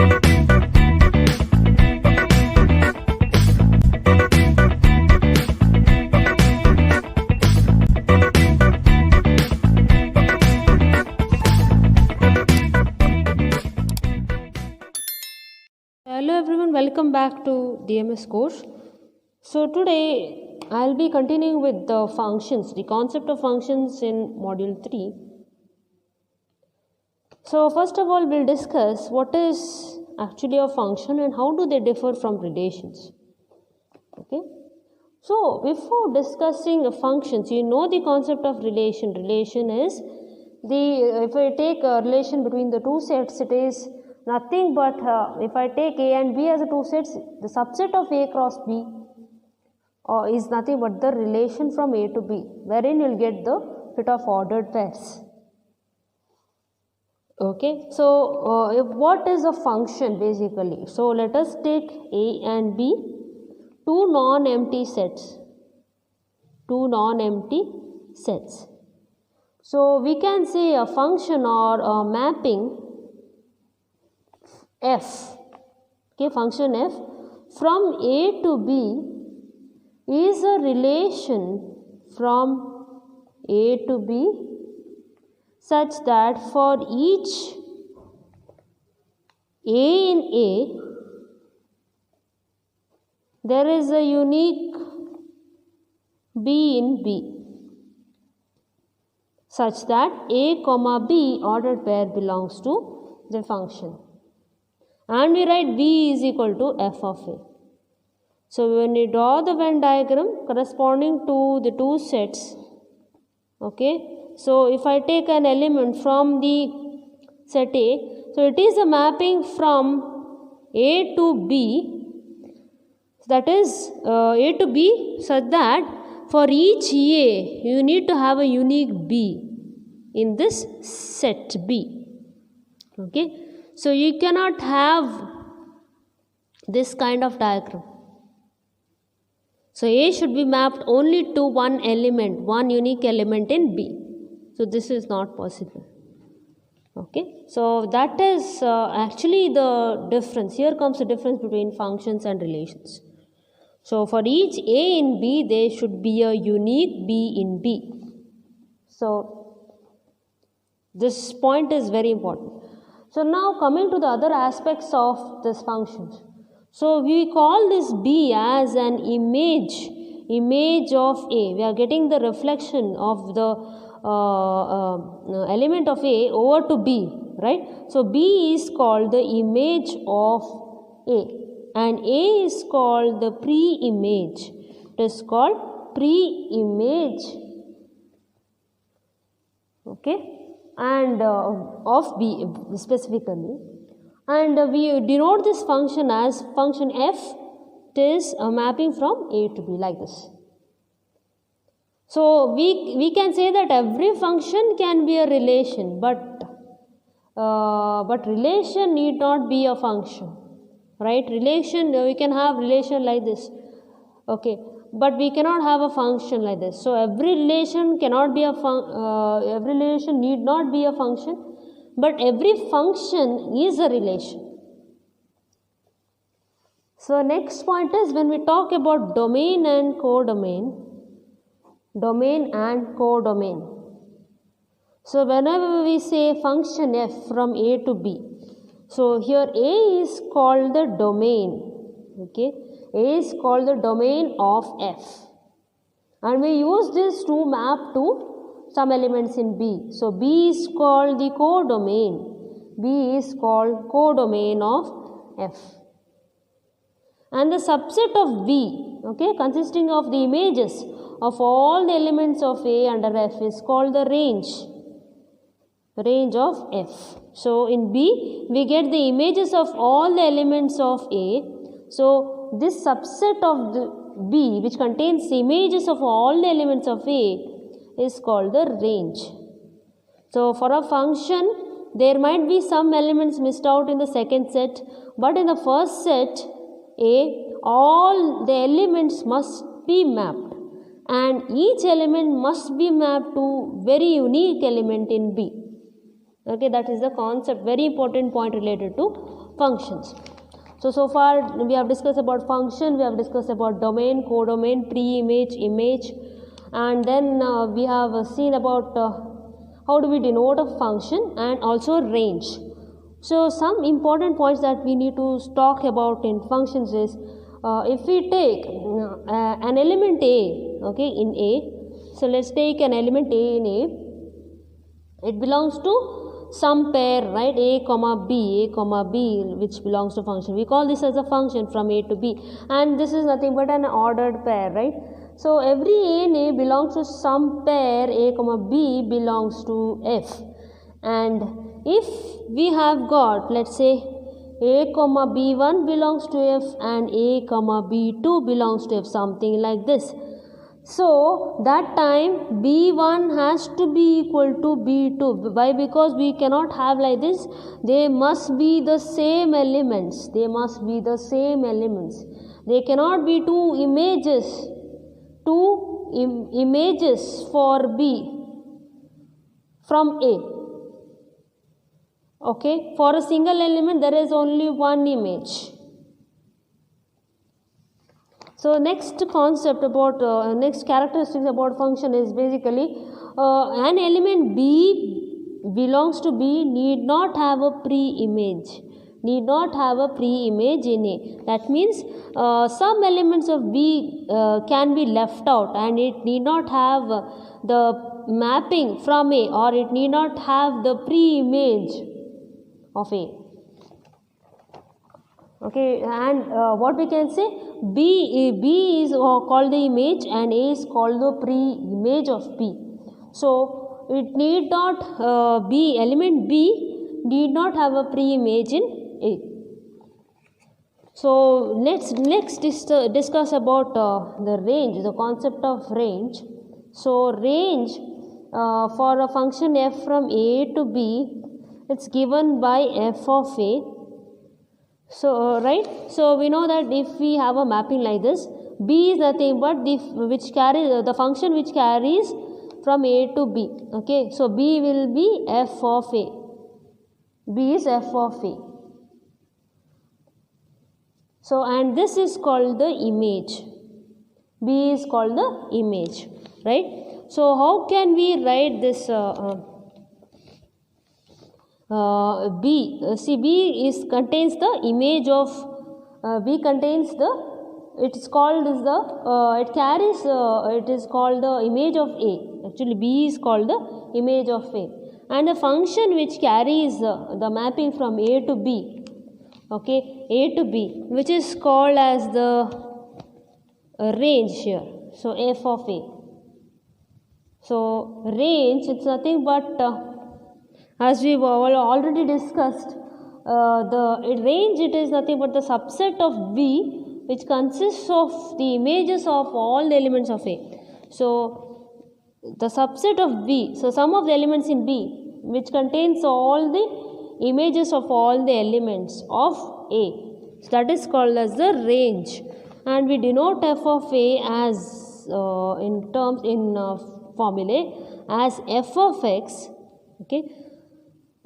Hello everyone, welcome back to DMS course. So today I'll be continuing with the functions, the concept of functions in module 3. So first of all, we'll discuss what is actually a function and how do they differ from relations. Okay. So before discussing functions, you know the concept of relation. Relation is if I take a relation between the two sets, it is nothing but if I take A and B as the two sets, the subset of A cross B is nothing but the relation from A to B, wherein you will get the set of ordered pairs. Okay, so what is a function basically? So let us take A and B, two non-empty sets. So we can say a function or a mapping f, okay, function f from A to B is a relation from A to B such that for each A in A there is a unique B in B such that A comma B ordered pair belongs to the function. And we write B is equal to f of A. So when we draw the Venn diagram corresponding to the two sets, okay, so if I take an element from the set A, so it is a mapping from A to B, that is A to B, such that for each A you need to have a unique B in this set B. Okay. So you cannot have this kind of diagram. So A should be mapped only to one element, one unique element in B. So this is not possible. Okay. So that is actually the difference. Here comes the difference between functions and relations. So for each A in B, there should be a unique B in B. So this point is very important. So now coming to the other aspects of this functions. So we call this B as an image of A. We are getting the reflection of the element of A over to B, right? So B is called the image of A and A is called the pre-image. It is called pre-image, okay, and of B specifically, and we denote this function as function f. It is a mapping from A to B like this. So we can say that every function can be a relation, but relation need not be a function, right? Relation, we can have relation like this, okay, but we cannot have a function like this. So every relation cannot be every relation need not be a function, but every function is a relation. So next point is when we talk about domain and codomain. So whenever we say function f from A to B, so here A is called the domain, okay. A is called the domain of f, and we use this to map to some elements in B. So B is called the codomain. B is called codomain of f. And the subset of B, okay, consisting of the images of all the elements of A under f is called the range of f. So in B we get the images of all the elements of A. So this subset of the B which contains the images of all the elements of A is called the range. So for a function there might be some elements missed out in the second set, but in the first set A all the elements must be mapped and each element must be mapped to very unique element in B. Okay, that is the concept, very important point related to functions. So far we have discussed about function, we have discussed about domain, codomain, pre-image, image, and then we have seen about how do we denote a function and also range. So some important points that we need to talk about in functions is if we take an element A, okay, in A, so let's take an element A in A, it belongs to some pair, right, a comma b, which belongs to function. We call this as a function from A to B, and this is nothing but an ordered pair, right? So every A in A belongs to some pair A comma B belongs to F, and if we have got, let's say, A comma B1 belongs to F and A comma B2 belongs to F, something like this. So that time B1 has to be equal to B2. Why? Because we cannot have like this. They must be the same elements. They must be the same elements. They cannot be two images for B from A. Okay, for a single element there is only one image. So next concept about next characteristics about function is basically an element B belongs to B need not have a pre-image. Need not have a pre-image in A. That means some elements of B can be left out, and it need not have the mapping from A, or it need not have the pre-image of A. Okay, and what we can say, B is called the image and A is called the pre-image of B. So it need not be element B need not have a pre-image in A. So let's next discuss about the range, the concept of range. So range for a function f from A to B, it's given by f of A. So right, so we know that if we have a mapping like this, B is nothing but the function which carries from A to B. Okay, so B will be f of A. B is f of A. So and this is called the image. B is called the image, right? So how can we write this B? See, B contains the image of B contains the, it is called as the it carries it is called the image of A. Actually B is called the image of A, and the function which carries the mapping from A to B, okay, A to B, which is called as the range here. So f of A. So range, it's nothing but as we've already discussed, the range, it is nothing but the subset of B which consists of the images of all the elements of A. So the subset of B, so some of the elements in B which contains all the images of all the elements of A. So that is called as the range, and we denote f of A as in formulae as f of x, okay,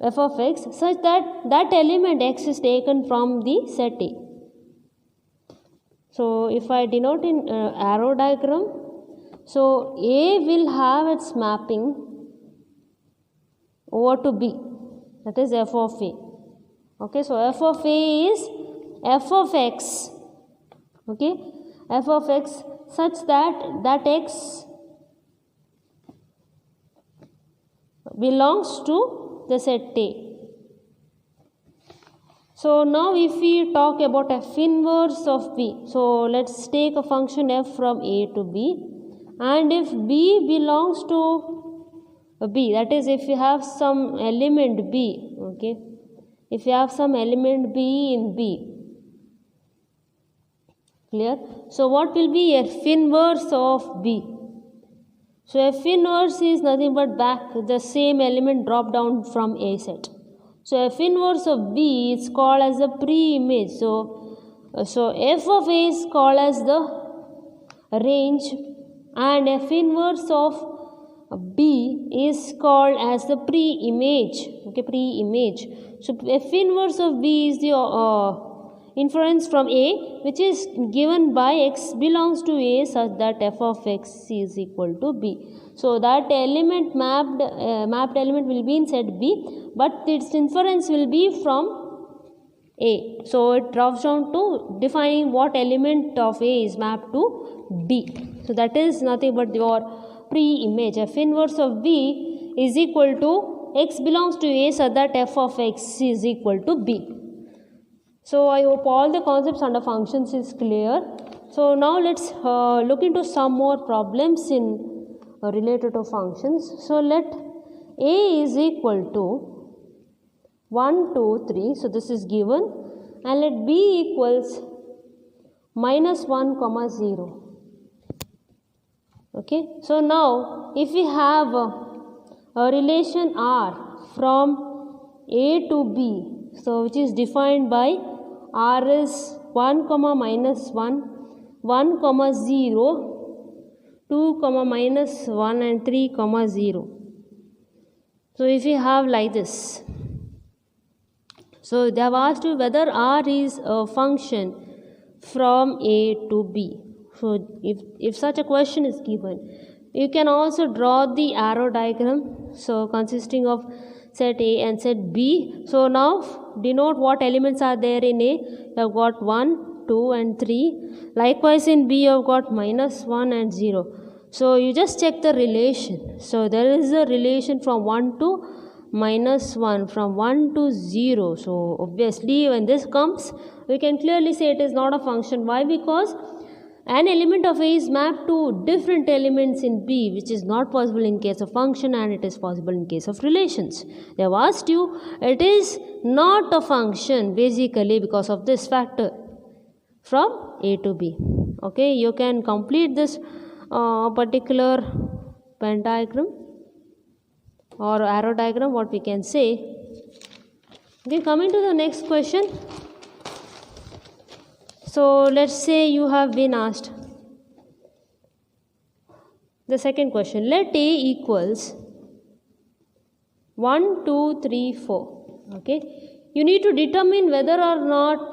f of x, such that element x is taken from the set A. So if I denote in arrow diagram, so A will have its mapping over to B, that is f of A. Okay, so f of A is f of x, okay, f of x such that x belongs to the set A. So now if we talk about f inverse of B, so let's take a function f from A to B, and if B belongs to B, that is if you have some element B, okay, if you have some element B in B, clear? So what will be f inverse of B? So f inverse is nothing but back the same element drop down from A set. So f inverse of B is called as the pre-image. So f of A is called as the range, and f inverse of B is called as the pre-image. Okay, pre-image. So f inverse of b is the inference from A, which is given by x belongs to A such that f of x is equal to b. So that element mapped element will be in set B, but its inference will be from A. So it drops down to defining what element of A is mapped to B. So that is nothing but your pre-image. F inverse of B is equal to x belongs to A such that f of x is equal to b. So I hope all the concepts under functions is clear. So now let's look into some more problems in related to functions. So let A is equal to 1, 2, 3. So this is given, and let b equals minus 1, 0. Okay. So now if we have a relation R from A to B, so which is defined by R is 1, minus 1, 1, 0, 2, minus 1 and 3, 0. So if you have like this, so they have asked you whether R is a function from A to B. So if such a question is given, you can also draw the arrow diagram, so consisting of set A and set B. So now denote what elements are there in A. You have got 1, 2 and 3. Likewise in B you have got minus 1 and 0. So you just check the relation. So there is a relation from 1 to minus 1, from 1 to 0. So obviously when this comes, we can clearly say it is not a function. Why? Because an element of A is mapped to different elements in B, which is not possible in case of function, and it is possible in case of relations. They have asked you, it is not a function basically because of this factor from A to B. Okay, you can complete this particular Venn diagram or arrow diagram, what we can say. Okay, coming to the next question. So let's say you have been asked the second question. Let A equals 1, 2, 3, 4. Okay, you need to determine whether or not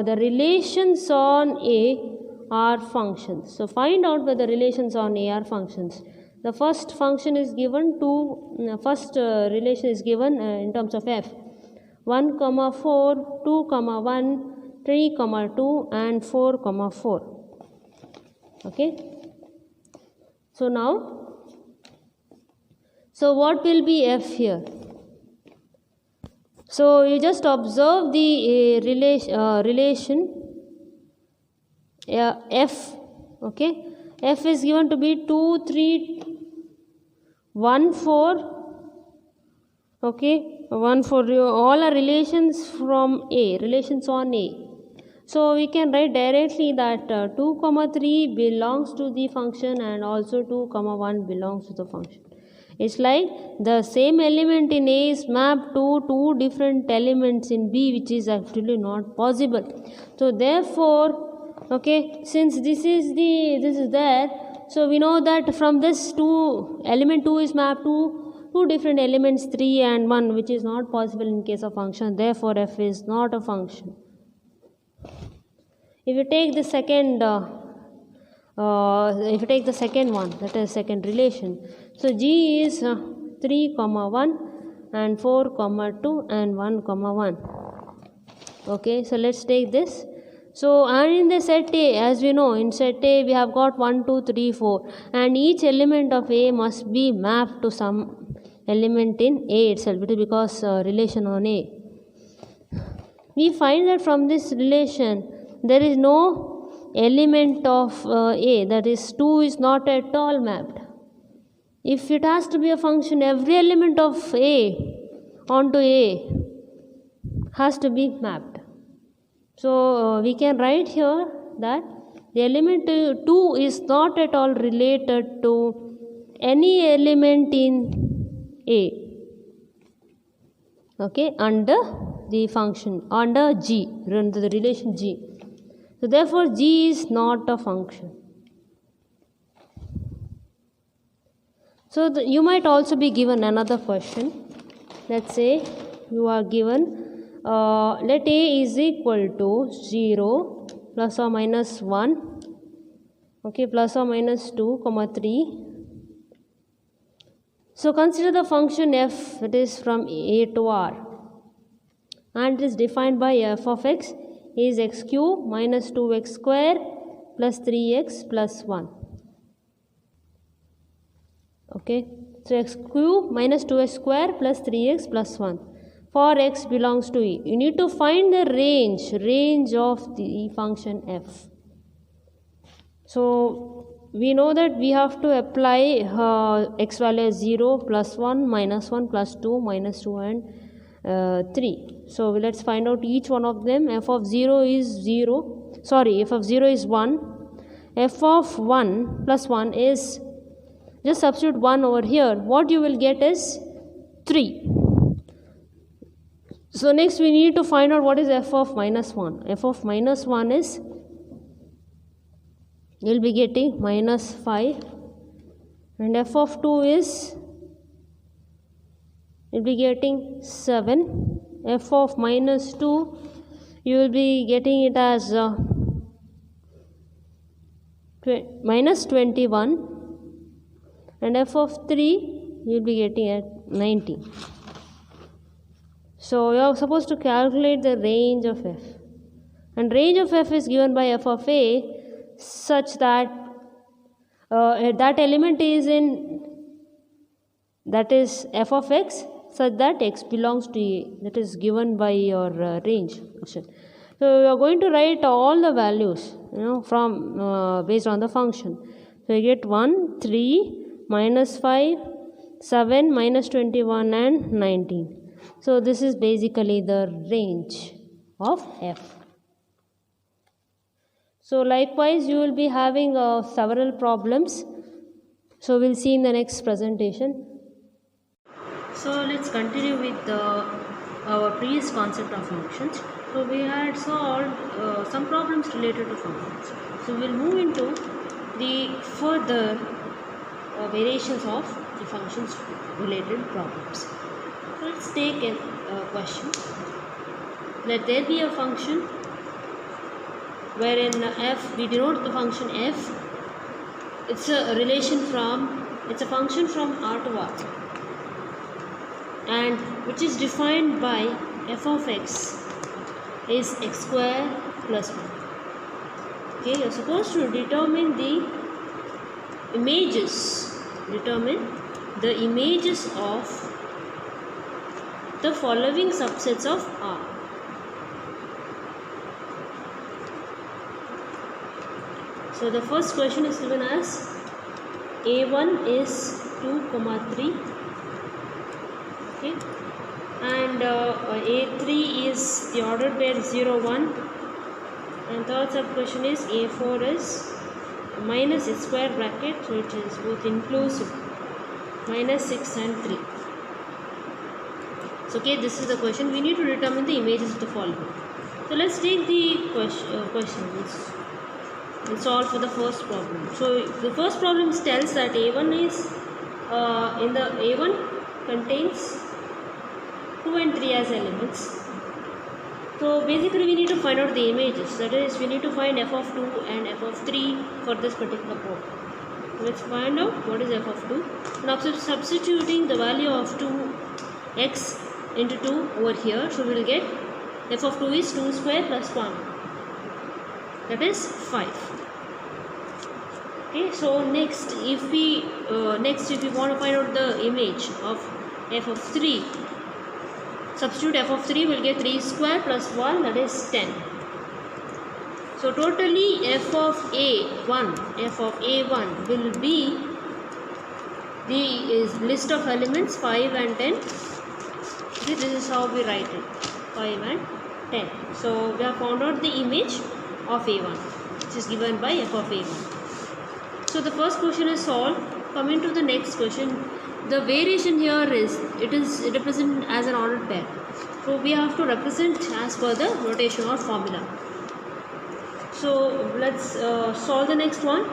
the relations on A are functions. So find out whether relations on A are functions. The first function is given to relation is given in terms of f. 1, 4, 2, 1, 3, 2 and 4, 4. Okay. So now, so what will be f here? So you just observe the relation f. Okay, f is given to be 2, 3, 1, 4. Okay, 1, 4. All are relations from A, relations on A. So we can write directly that 2, 3 belongs to the function, and also 2, 1 belongs to the function. It's like the same element in A is mapped to two different elements in B, which is actually not possible. So therefore, okay, since this is there, so we know that from this element 2 is mapped to two different elements 3 and 1, which is not possible in case of function. Therefore f is not a function. If you take the second one, that is second relation, so G is 3, 1 and 4, 2 and 1, 1. Okay, so let's take this. So and in the set A, as we know, in set A we have got 1, 2, 3, 4, and each element of A must be mapped to some element in A itself, because relation on A. We find that from this relation there is no element of A, that is 2 is not at all mapped. If it has to be a function, every element of A onto A has to be mapped. So we can write here that the element 2 is not at all related to any element in A. Okay, under the function, under G, under the relation G. So therefore G is not a function. So you might also be given another question. Let's say you are given let a is equal to 0 plus or minus 1, okay, plus or minus 2, 3. So consider the function f, it is from a to r, and it is defined by f of x is x cube minus 2x square plus 3x plus 1. Okay, so x cube minus 2x square plus 3x plus 1. For x belongs to E, you need to find the range of the function f. So we know that we have to apply x value as 0, plus 1, minus 1, plus 2, minus 2 and 3. So let's find out each one of them. F of 0 is 0, sorry, f of 0 is 1, f of 1 plus 1 is, just substitute 1 over here, what you will get is 3. So next we need to find out what is f of minus 1. F of minus 1 is, you will be getting minus 5, and f of 2 is, you will be getting 7. F of minus 2, you will be getting it as minus 21, and f of 3 you will be getting at 19. So you are supposed to calculate the range of f, and range of f is given by f of a such that that element is in, that is f of x, such that x belongs to a, that is given by your range function. So you are going to write all the values, from based on the function. So you get 1, 3, minus 5, 7, minus 21 and 19. So this is basically the range of f. So likewise you will be having several problems. So we'll see in the next presentation. So let's continue with our previous concept of functions. So we had solved some problems related to functions. So we'll move into the further variations of the functions related problems. So let's take a question. Let there be a function wherein f, we denote the function f. It's a relation from, it's a function from R to R, and which is defined by f of x is x square plus 1. Okay, you're supposed to determine the images of the following subsets of R. So the first question is given as a1 is 2, 3, okay, and a3 is the ordered pair 0, 1, and third sub question is a4 is minus x square bracket, so it is both inclusive, minus 6 and 3. So okay, this is the question. We need to determine the images of the following. So let's take the questions. We'll solve for the first problem. So the first problem tells that a1 is in the a1 contains 2 and 3 as elements. So basically we need to find out the images, that is we need to find f of 2 and f of 3 for this particular problem. So let's find out what is f of 2. Now substituting the value of 2x into 2 over here, so we will get f of 2 is 2 square plus 1, that is 5. Okay, so next if we want to find out the image of f of 3, substitute f of 3, will get 3 square plus 1, that is 10. So totally f of a1 will be the list of elements 5 and 10. Okay, this is how we write it, 5 and 10. So we have found out the image of a1, which is given by f of a1. So the first question is solved. Coming to the next question, the variation here is, it is represented as an ordered pair. So we have to represent as per the notation or formula. So let's solve the next one.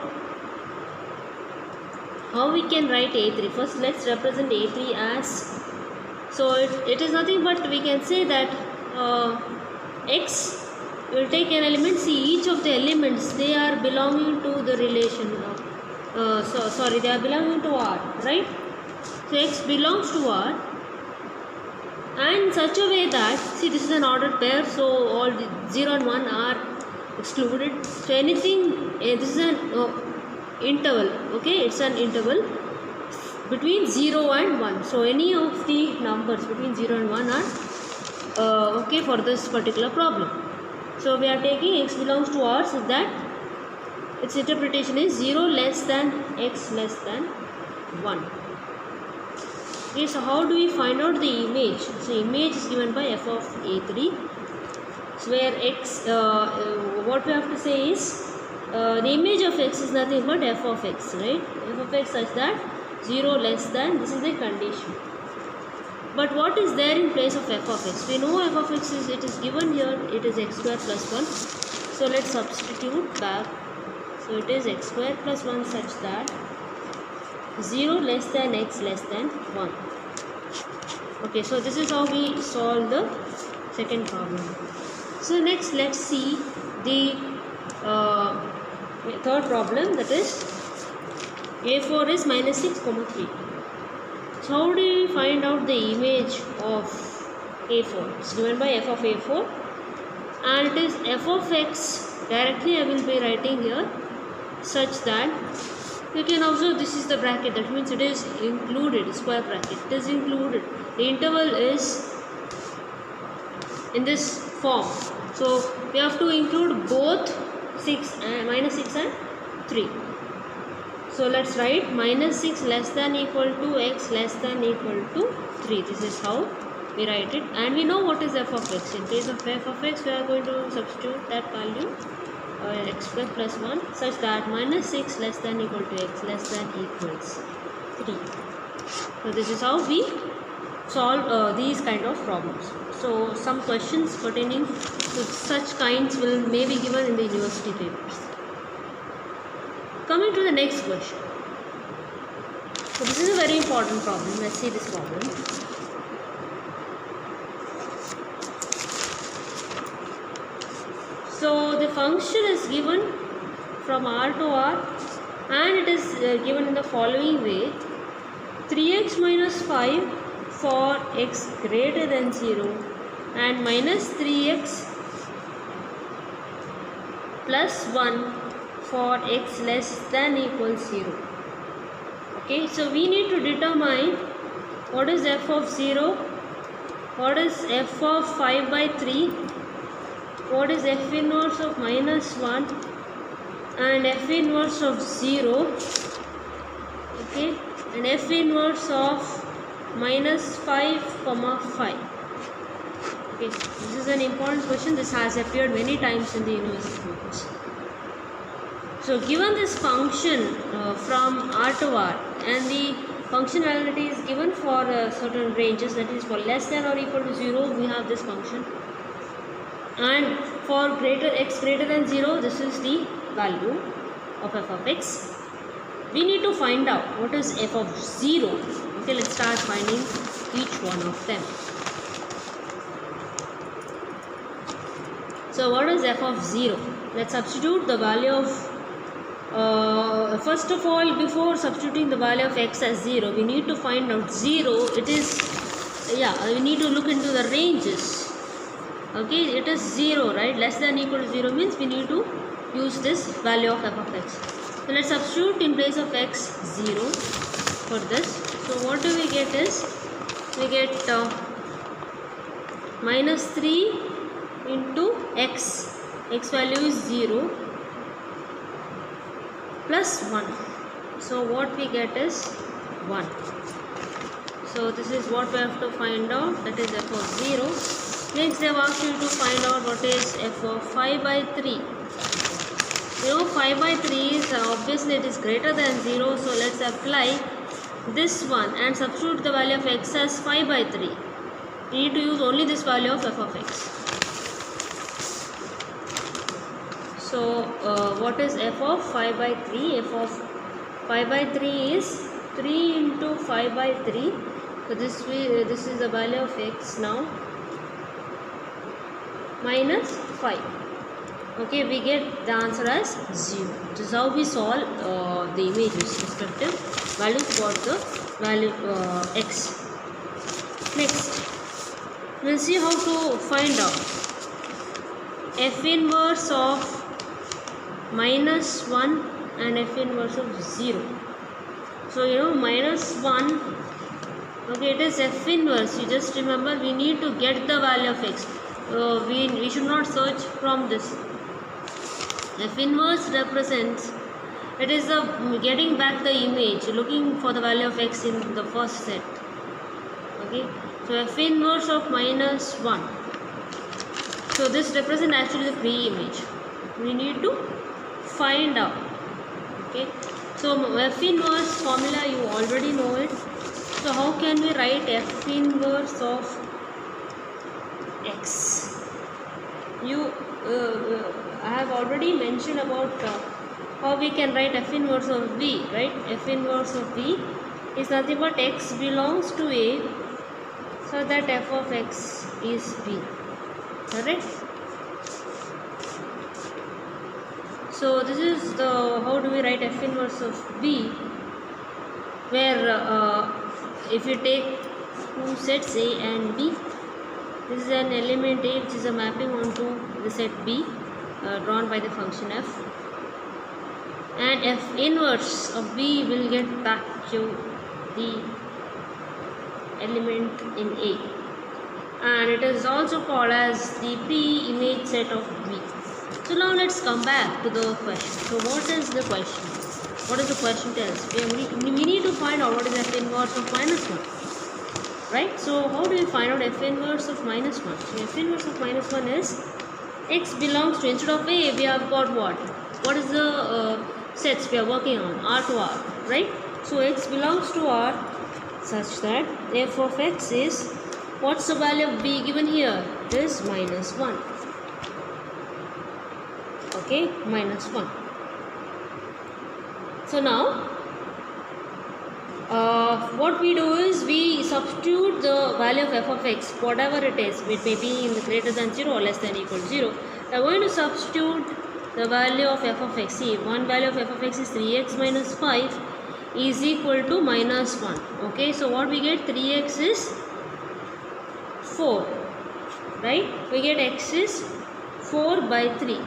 How we can write a3? First let's represent a3 as, so it is nothing but we can say that x will take an element. See, each of the elements, they are belonging to the relation. They are belonging to R, right? So x belongs to R, and in such a way that, see, this is an ordered pair, so all the 0 and 1 are excluded. So anything, this is an interval, okay, it's an interval between 0 and 1. So any of the numbers between 0 and 1 are okay for this particular problem. So we are taking x belongs to R, so that its interpretation is 0 less than x less than 1. Okay, so how do we find out the image? So image is given by f of a3. So where x, what we have to say is the image of x is nothing but f of x, right? F of x such that 0 less than, this is the condition. But what is there in place of f of x? We know f of x is, it is given here, it is x square plus 1. So let's substitute back. So it is x square plus 1 such that 0 less than x less than 1. Okay, so this is how we solve the second problem. So next, let's see the third problem, that is a4 is minus 6, 3. So how do we find out the image of a4? It's given by f of a4, and it is f of x, directly I will be writing here, such that you can observe this is the bracket, that means it is included, square bracket, it is included. The interval is in this form. So we have to include both 6 and minus 6 and 3. So let's write minus 6 less than equal to x less than equal to 3. This is how we write it, and we know what is f of x. In case of f of x, we are going to substitute that value x square plus 1 such that minus 6 less than equal to x less than equals 3. So this is how we solve these kind of problems. So some questions pertaining to such kinds will may be given in the university papers. Coming to the next question. So this is a very important problem. Let's see this problem. So the function is given from R to R, and it is given in the following way: 3x minus 5 for x greater than 0 and minus 3x plus 1 for x less than equals 0. Okay, so we need to determine what is f of 0, what is f of 5 by 3, what is f inverse of minus 1 and f inverse of 0, okay, and f inverse of minus 5 comma 5. Okay, this is an important question. This has appeared many times in the university books. So given this function from R to R, and the functionality is given for certain ranges, that is for less than or equal to 0 we have this function, and for x greater than 0 this is the value of f of x. We need to find out what is f of 0. Okay, let's start finding each one of them. So what is f of 0? Let's substitute the value of first of all, before substituting the value of x as 0, we need to find out 0. It is, we need to look into the ranges. Okay, it is 0, right? Less than or equal to 0 means we need to use this value of f of x. So let's substitute in place of x 0 for this. So what do we get is, we get minus 3 into x value is 0 plus 1. So what we get is 1. So this is what we have to find out, that is f of 0. Next they have asked you to find out what is f of 5 by 3. You know 5 by 3 is obviously it is greater than 0. So let's apply this one and substitute the value of x as 5 by 3. We need to use only this value of f of x. So what is f of 5 by 3? F of 5 by 3 is 3 into 5 by 3. So this is the value of x now. minus 5. Okay, we get the answer as 0. This is how we solve the images, respective values for the value x. Next, we'll see how to find out f inverse of minus 1 and f inverse of 0. So minus 1, okay, it is f inverse. You just remember, we need to get the value of x. We should not search from this. F inverse represents, it is the getting back the image, looking for the value of x in the first set. Okay, so f inverse of minus 1. So this represents actually the pre-image. We need to find out. Okay, so f inverse formula you already know it. So how can we write f inverse of x? I have already mentioned about how we can write f inverse of v, right? F inverse of v is nothing but x belongs to a, so that f of x is v, correct? So this is the how do we write f inverse of v, where if you take two sets a and b, this is an element a which is a mapping onto the set b drawn by the function f, and f inverse of b will get back to the element in a, and it is also called as the pre-image set of b. So now let's come back to the question. So what is the question? What does the question tell us? We need to find out what is f inverse of minus 1. Right? So how do we find out f inverse of minus 1? So f inverse of minus 1 is x belongs to, instead of a, we have got what? What is the sets we are working on? R to R, right? So x belongs to R such that f of x is, what's the value of b given here? It is minus 1. Okay, minus 1. So now what we do is we substitute the value of f of x, whatever it is, it may be in the greater than 0 or less than or equal to 0. We are going to substitute the value of f of x. See, one value of f of x is 3x minus 5 is equal to minus 1. Okay, so what we get? 3x is 4, right? We get x is 4 by 3,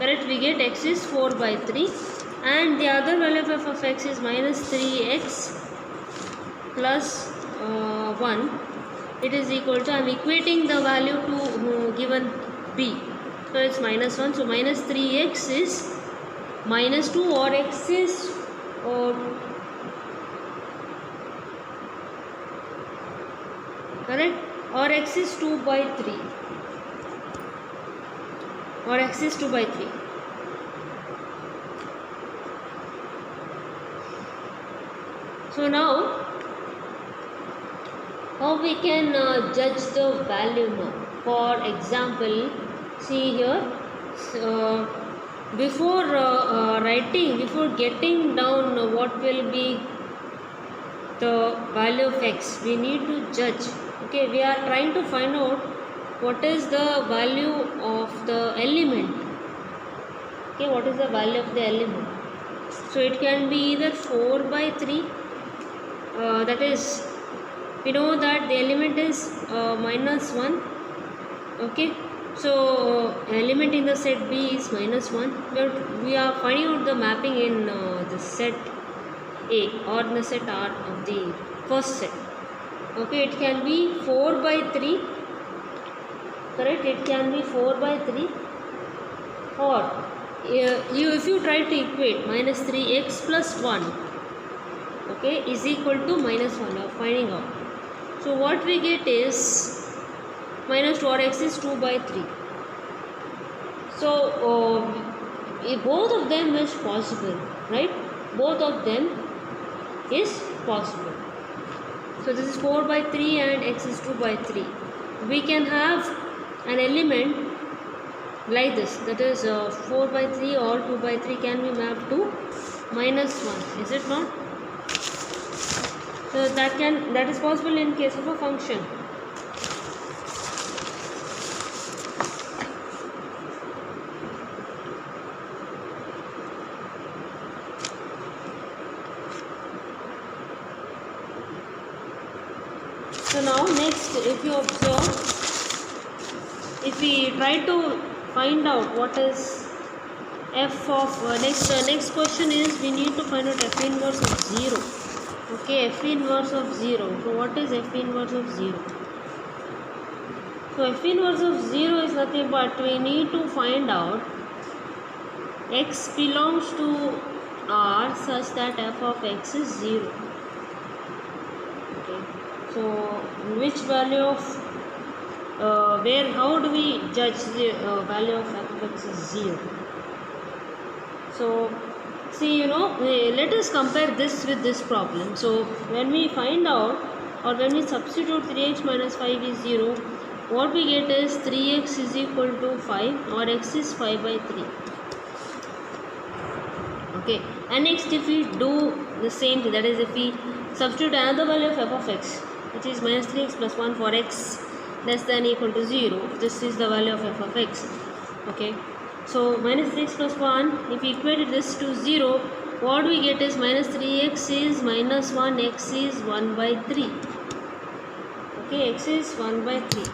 correct? We get x is 4 by 3. And the other value of f of x is minus 3x plus 1. It is equal to, I am equating the value to given b. So it's minus 1. So minus 3x is minus 2, or x is correct, or x is 2 by 3, or x is 2 by 3. So now, how we can judge the value now? For example, see here, before before getting down what will be the value of x, we need to judge. Okay, we are trying to find out what is the value of the element. Okay, what is the value of the element? So it can be either 4 by 3. That is, we know that the element is minus 1. Okay, so element in the set b is minus 1, but we are finding out the mapping in the set a or in the set R of the first set. Okay, it can be 4 by 3, correct? It can be 4 by 3, or if you try to equate minus 3x plus 1, okay, is equal to minus 1, you are finding out. So what we get is minus 2, or x is 2 by 3. So both of them is possible, right? Both of them is possible. So this is 4 by 3 and x is 2 by 3. We can have an element like this, that is 4 by 3 or 2 by 3 can be mapped to minus 1, is it not? So that is possible in case of a function. if you observe, if we try to find out what is f of next question is we need to find out f inverse of 0. Okay, f inverse of 0. So what is f inverse of 0? So f inverse of 0 is nothing but we need to find out x belongs to R such that f of x is 0. Okay, so which value of how do we judge the value of f of x is 0? So see, let us compare this with this problem. So when we find out, or when we substitute 3x minus 5 is 0, what we get is 3x is equal to 5 or x is 5 by 3. Okay, and next if we do the same thing, that is if we substitute another value of f of x, which is minus 3x plus 1 for x less than equal to 0, this is the value of f of x. Okay, so minus 3x plus 1, if we equate this to 0, what we get is minus 3x is minus 1, x is 1 by 3. Okay, x is 1 by 3.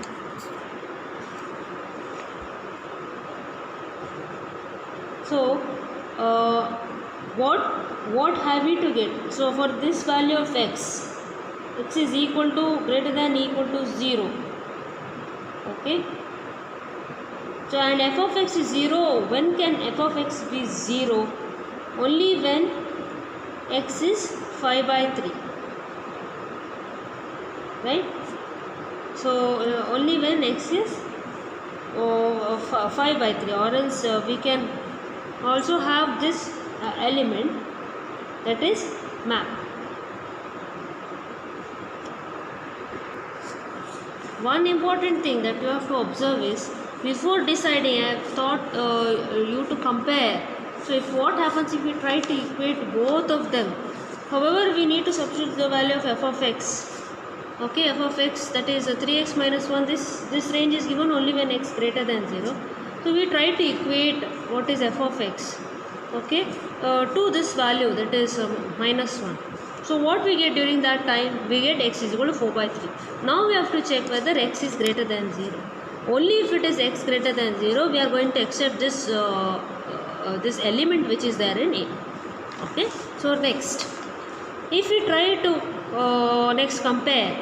So what have we to get? So for this value of x is equal to greater than equal to 0. Okay, so and f of x is 0. When can f of x be 0? Only when x is 5 by 3, right? So only when x is 5 by 3, or else we can also have this element, that is map. One important thing that you have to observe is, before deciding, I have thought you to compare. So if what happens if we try to equate both of them, however we need to substitute the value of f of x. Okay, f of x, that is 3x minus 1, this range is given only when x greater than 0. So we try to equate what is f of x, okay, to this value, that is minus 1. So what we get during that time, we get x is equal to 4 by 3. Now we have to check whether x is greater than 0. Only if it is x greater than 0, we are going to accept this this element which is there in A. Okay, so next, if we try to next compare,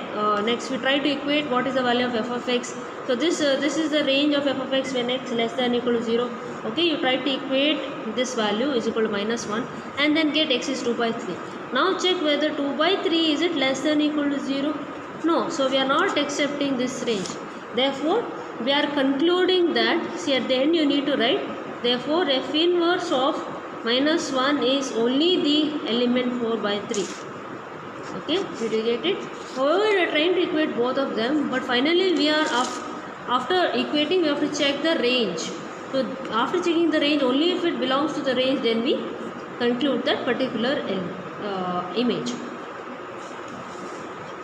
next we try to equate what is the value of f of x. So this is the range of f of x when x less than equal to 0. Okay, you try to equate this value is equal to minus 1 and then get x is 2 by 3. Now check whether 2 by 3 is it less than equal to 0? No, so we are not accepting this range. Therefore, we are concluding that, see at the end you need to write, therefore f inverse of minus 1 is only the element 4 by 3. Okay, did you get it? However, we are trying to equate both of them, but finally we are after equating we have to check the range. So after checking the range, only if it belongs to the range, then we conclude that particular image.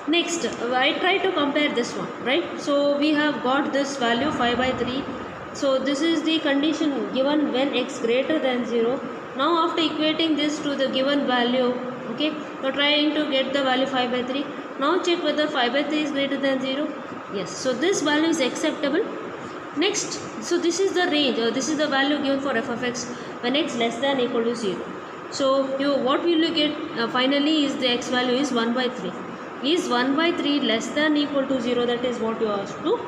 Next, I try to compare this one, right? So we have got this value 5 by 3. So this is the condition given when x greater than 0. Now after equating this to the given value, okay, so trying to get the value 5 by 3. Now check whether 5 by 3 is greater than 0. Yes, so this value is acceptable. Next, so this is the range, or this is the value given for f of x when x less than equal to 0. So what will you get finally is the x value is 1 by 3. Is 1 by 3 less than equal to 0? That is what you have to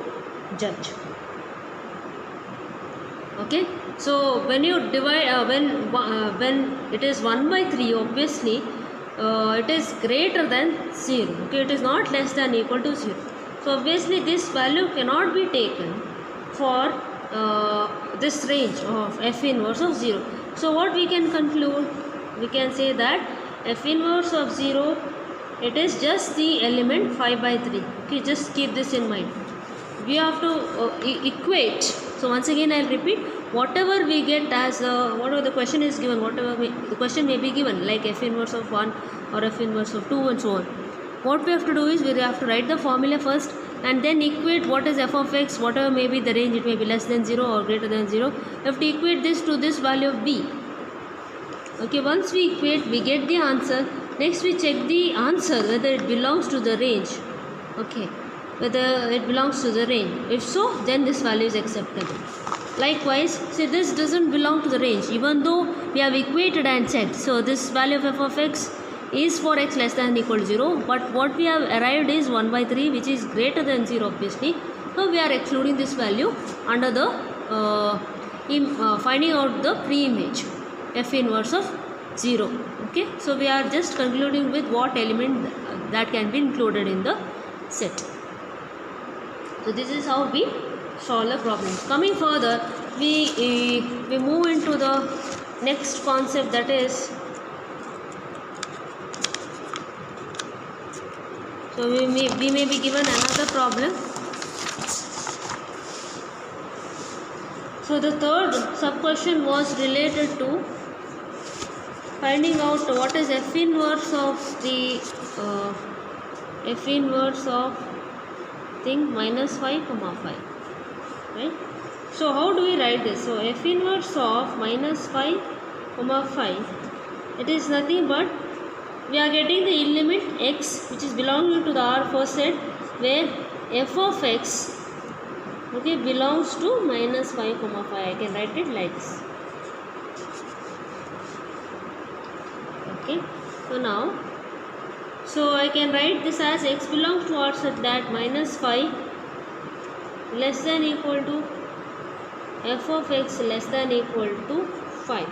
judge. Okay, so when you divide, when it is 1 by 3, obviously it is greater than 0. Okay, it is not less than equal to 0. So obviously this value cannot be taken for this range of f inverse of 0. So what we can conclude? We can say that f inverse of 0, it is just the element 5 by 3. Okay, just keep this in mind. We have to equate. So once again I will repeat, whatever we get as whatever the question is given, whatever the question may be given, like f inverse of 1 or f inverse of 2 and so on. What we have to do is we have to write the formula first and then equate what is f of x, whatever may be the range, it may be less than 0 or greater than 0. We have to equate this to this value of b. Okay, once we equate, we get the answer. Next we check the answer whether it belongs to the range. Okay, whether it belongs to the range. If so, then this value is acceptable. Likewise, see, this doesn't belong to the range, even though we have equated and said, so this value of f of x is for x less than or equal to 0, but what we have arrived is 1 by 3, which is greater than 0 obviously. So we are excluding this value under the finding out the pre-image f inverse of 0. Okay, so we are just concluding with what element that can be included in the set. So this is how we solve the problem. Coming further, we move into the next concept, that is, so we may be given another problem. So the third sub question was related to finding out what is f inverse of the f inverse of thing minus 5 comma 5, right? So how do we write this? So f inverse of minus 5 comma 5, it is nothing but we are getting the limit x which is belonging to the R first set, where f of x, okay, belongs to minus 5 comma 5. I can write it like this. Okay, so now, so I can write this as x belongs to R such that minus 5 less than equal to f of x less than equal to 5.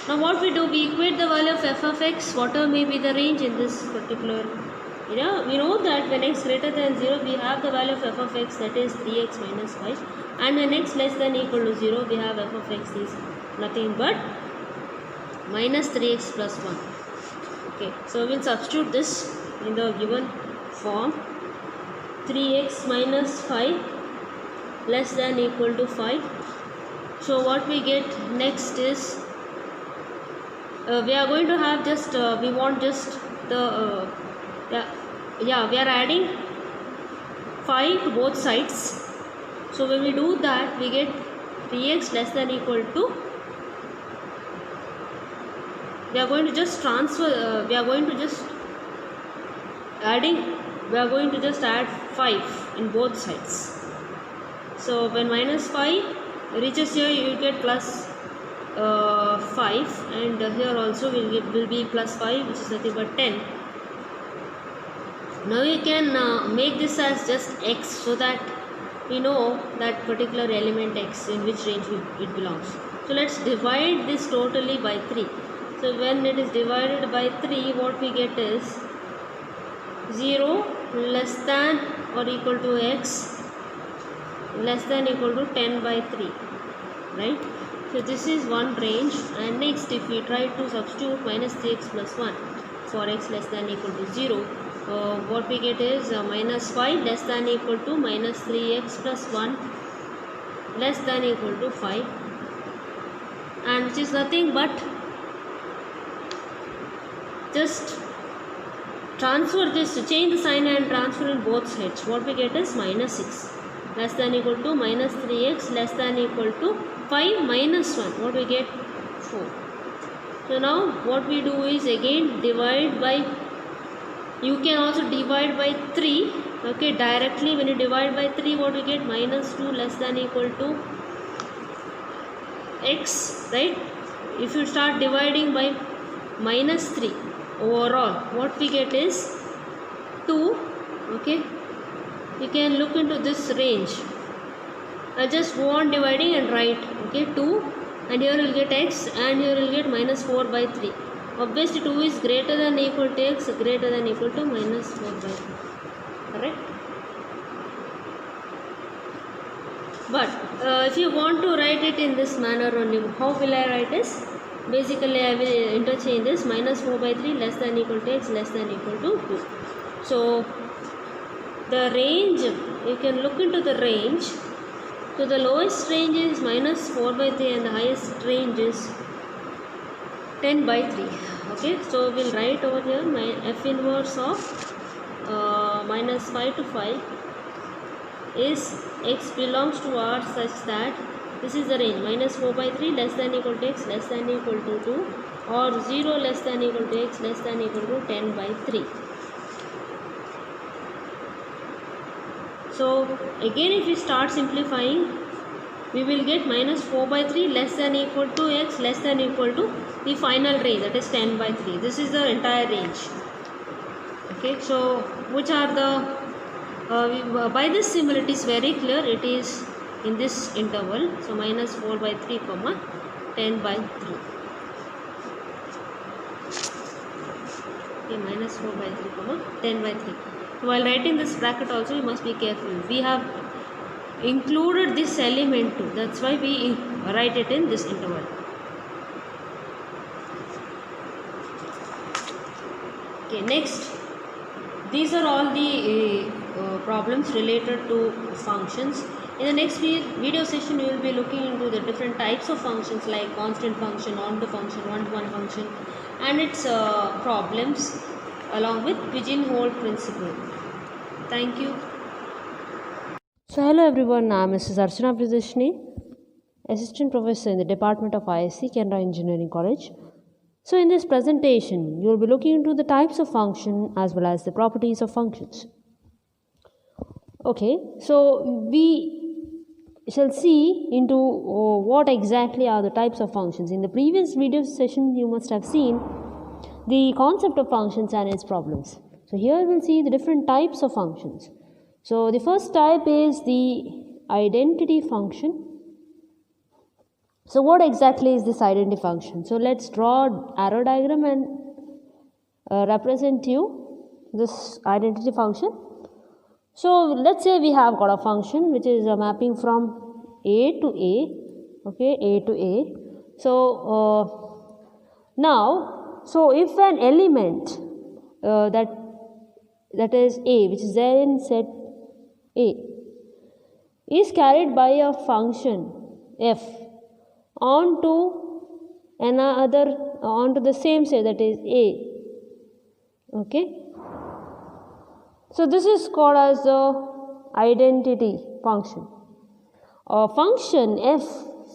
Now what we do, we equate the value of f of x, whatever may be the range in this particular, we know that when x greater than 0, we have the value of f of x, that is 3x minus 5, and when x less than equal to 0, we have f of x is nothing but minus 3x plus 1. Okay, so we will substitute this in the given form. 3x minus 5 less than equal to 5. So what we get next is, we are going to have just, we want just the, we are adding 5 to both sides. So when we do that, we get 3x less than equal to, we are going to just transfer, we are going to just add 5 in both sides. So when minus 5 reaches here, you get plus 5, and here also will be plus 5, which is nothing but 10. Now you can make this as just x, so that we know that particular element x in which range it belongs. So let's divide this totally by 3. So when it is divided by 3, what we get is 0 less than or equal to x less than equal to 10 by 3, right? So this is one range, and next if we try to substitute minus 3x plus 1 for x less than equal to 0, what we get is minus 5 less than equal to minus 3x plus 1 less than equal to 5, and which is nothing but just transfer this, change the sign and transfer in both sides. What we get is minus 6 less than equal to minus 3x less than equal to 5 minus 1. What we get? 4. So now what we do is again divide by, you can also divide by 3. Okay, directly when you divide by 3, what we get? Minus 2 less than equal to x, right? If you start dividing by minus 3 overall, what we get is 2. Okay, you can look into this range. I just go on dividing and write, okay, 2, and here you will get x, and here you will get minus 4 by 3. Obviously 2 is greater than equal to x, greater than equal to minus 4 by 3, correct? But if you want to write it in this manner only, how will I write this? Basically I will interchange this, minus 4 by 3 less than equal to x less than equal to 2. So the range, you can look into the range. So the lowest range is minus 4 by 3 and the highest range is 10 by 3. Okay, so we'll write over here my f inverse of minus 5 to 5 is x belongs to R such that this is the range, minus 4 by 3 less than equal to x less than equal to 2, or 0 less than equal to x less than equal to 10 by 3. So again if we start simplifying, we will get minus 4 by 3 less than equal to x less than equal to the final range, that is 10 by 3. This is the entire range. Okay, so which are the by this symbol it is very clear, it is in this interval. So minus 4 by 3 comma 10 by 3. Okay, minus 4 by 3 comma 10 by 3. So while writing this bracket also you must be careful. We have included this element too, that's why we write it in this interval. Okay, next, these are all the problems related to functions. In the next video session we will be looking into the different types of functions like constant function, onto function, one-to-one function and its problems along with pigeonhole principle. Thank you. So hello everyone, I am Mrs. Archana Pradeshni, Assistant Professor in the Department of ISC, Canara Engineering College. So in this presentation, you will be looking into the types of function as well as the properties of functions. Okay, so we shall see into what exactly are the types of functions. In the previous video session, you must have seen the concept of functions and its problems. So here we will see the different types of functions. So the first type is the identity function. So what exactly is this identity function? So let's draw an arrow diagram and represent you this identity function. So let's say we have got a function which is a mapping from A to A, okay, A to A. So now, so if an element that is A, which is there in set A, is carried by a function f onto the same set, that is A, okay. So this is called as the identity function. A function f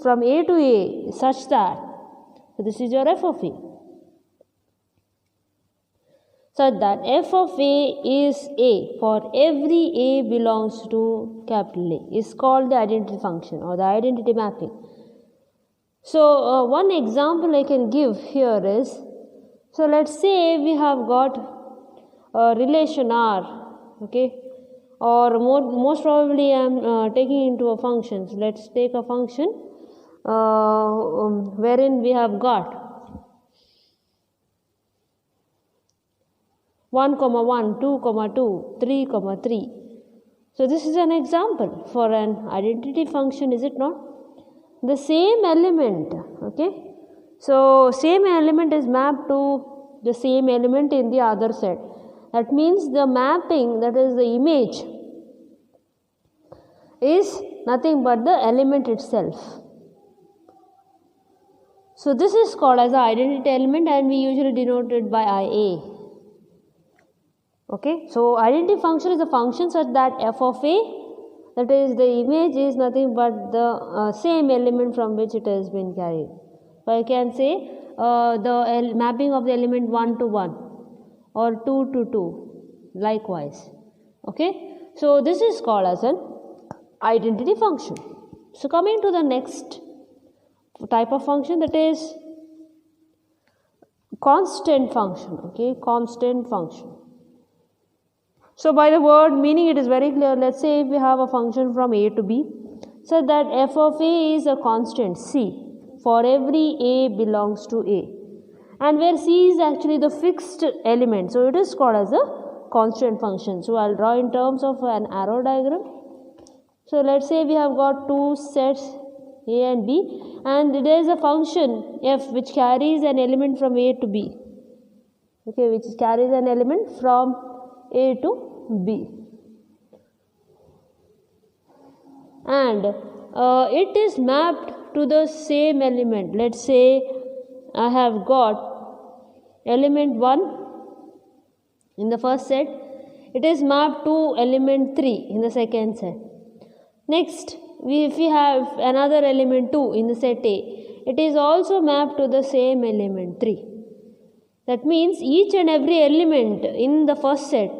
from A to A is such that, so this is your f of A, such that f of A is A for every A belongs to capital A is called the identity function or the identity mapping. So one example I can give here is, so let's say we have got a relation R, okay, or most probably I am taking into a function. So let's take a function wherein we have got 1, 1, 2, 2, 3, 3. So this is an example for an identity function, is it not? The same element, okay, so same element is mapped to the same element in the other set. That means the mapping, that is the image, is nothing but the element itself. So this is called as the identity element and we usually denote it by IA. Okay, so identity function is a function such that f of A, that is the image, is nothing but the same element from which it has been carried. So I can say the mapping of the element 1 to 1 or 2 to 2 likewise. Okay, so this is called as an identity function. So coming to the next type of function, that is constant function. Okay, constant function. So by the word meaning it is very clear. Let's say if we have a function from A to B, so that f of A is a constant C for every A belongs to A, and where C is actually the fixed element, so it is called as a constant function. So I'll draw in terms of an arrow diagram. So let's say we have got two sets A and B, and there is a function f which carries an element from A to B, okay, which carries an element from A to B, and it is mapped to the same element. Let's say I have got element 1 in the first set, it is mapped to element 3 in the second set. Next, if we have another element 2 in the set A, it is also mapped to the same element 3. That means each and every element in the first set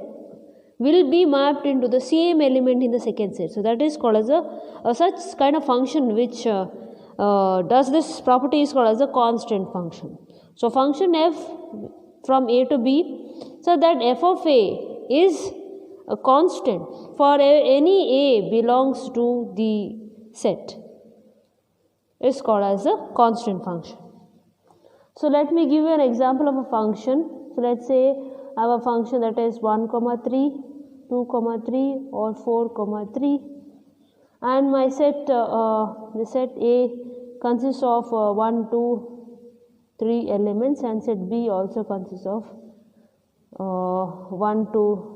will be mapped into the same element in the second set. So that is called as a such kind of function which does this property is called as a constant function. So function f from a to b, so that f of a is a constant for any a belongs to the set is called as a constant function. So let me give you an example of a function. So let's say I have a function that is 1, 3, 2, 3 or 4, 3, and my set the set A consists of 1, 2, 3 elements, and set B also consists of 1, 2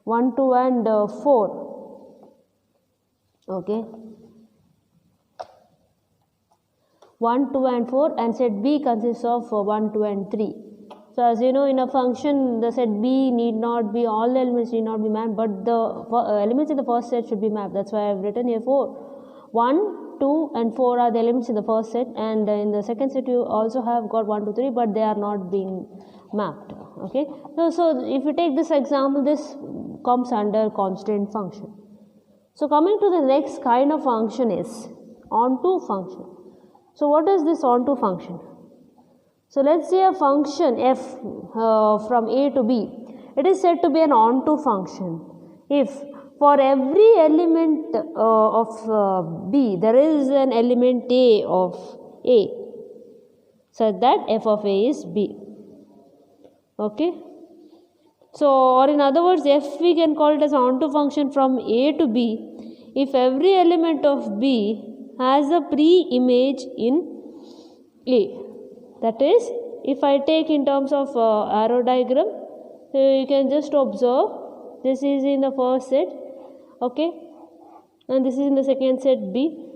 1, 2 and 4. Okay, 1, 2 and 4, and set B consists of 1, 2 and 3. So as you know, in a function the set B need not be, all the elements need not be mapped, but the elements in the first set should be mapped. That's why I have written here 4. 1, 2 and 4 are the elements in the first set, and in the second set you also have got 1, 2, 3, but they are not being mapped. Okay, so if you take this example, this comes under constant function. So coming to the next kind of function is onto function. So what is this onto function? So let's say a function f from a to b, it is said to be an onto function if for every element of b there is an element a of a, such that f of a is b. Okay, so or in other words, f we can call it as onto function from a to b if every element of b has a pre-image in a. That is, if I take in terms of arrow diagram, so you can just observe this is in the first set, okay, and this is in the second set B.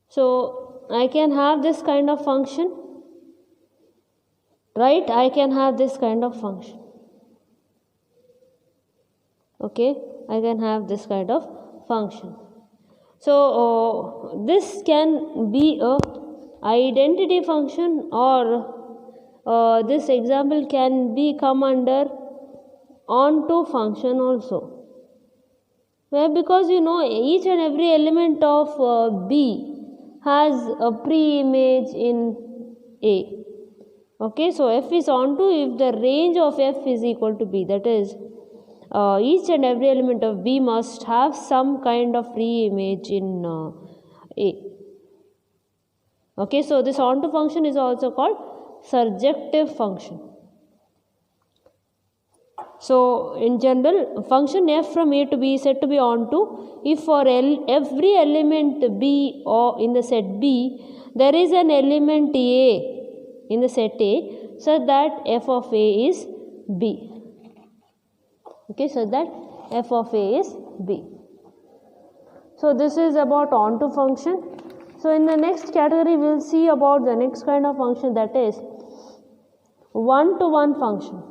So I can have this kind of function, right? I can have this kind of function. Okay, I can have this kind of function. So this can be a identity function, or this example can be come under onto function also. Well, because you know each and every element of B has a pre-image in A. Okay, so f is onto if the range of f is equal to B. That is, each and every element of B must have some kind of pre-image in A. Okay, so this onto function is also called surjective function. So in general, function f from a to b is said to be onto if for every element b or in the set B there is an element a in the set A, so that f of a is b. Okay, so that f of a is b. So this is about onto function. So in the next category we will see about the next kind of function, that is one-to-one function.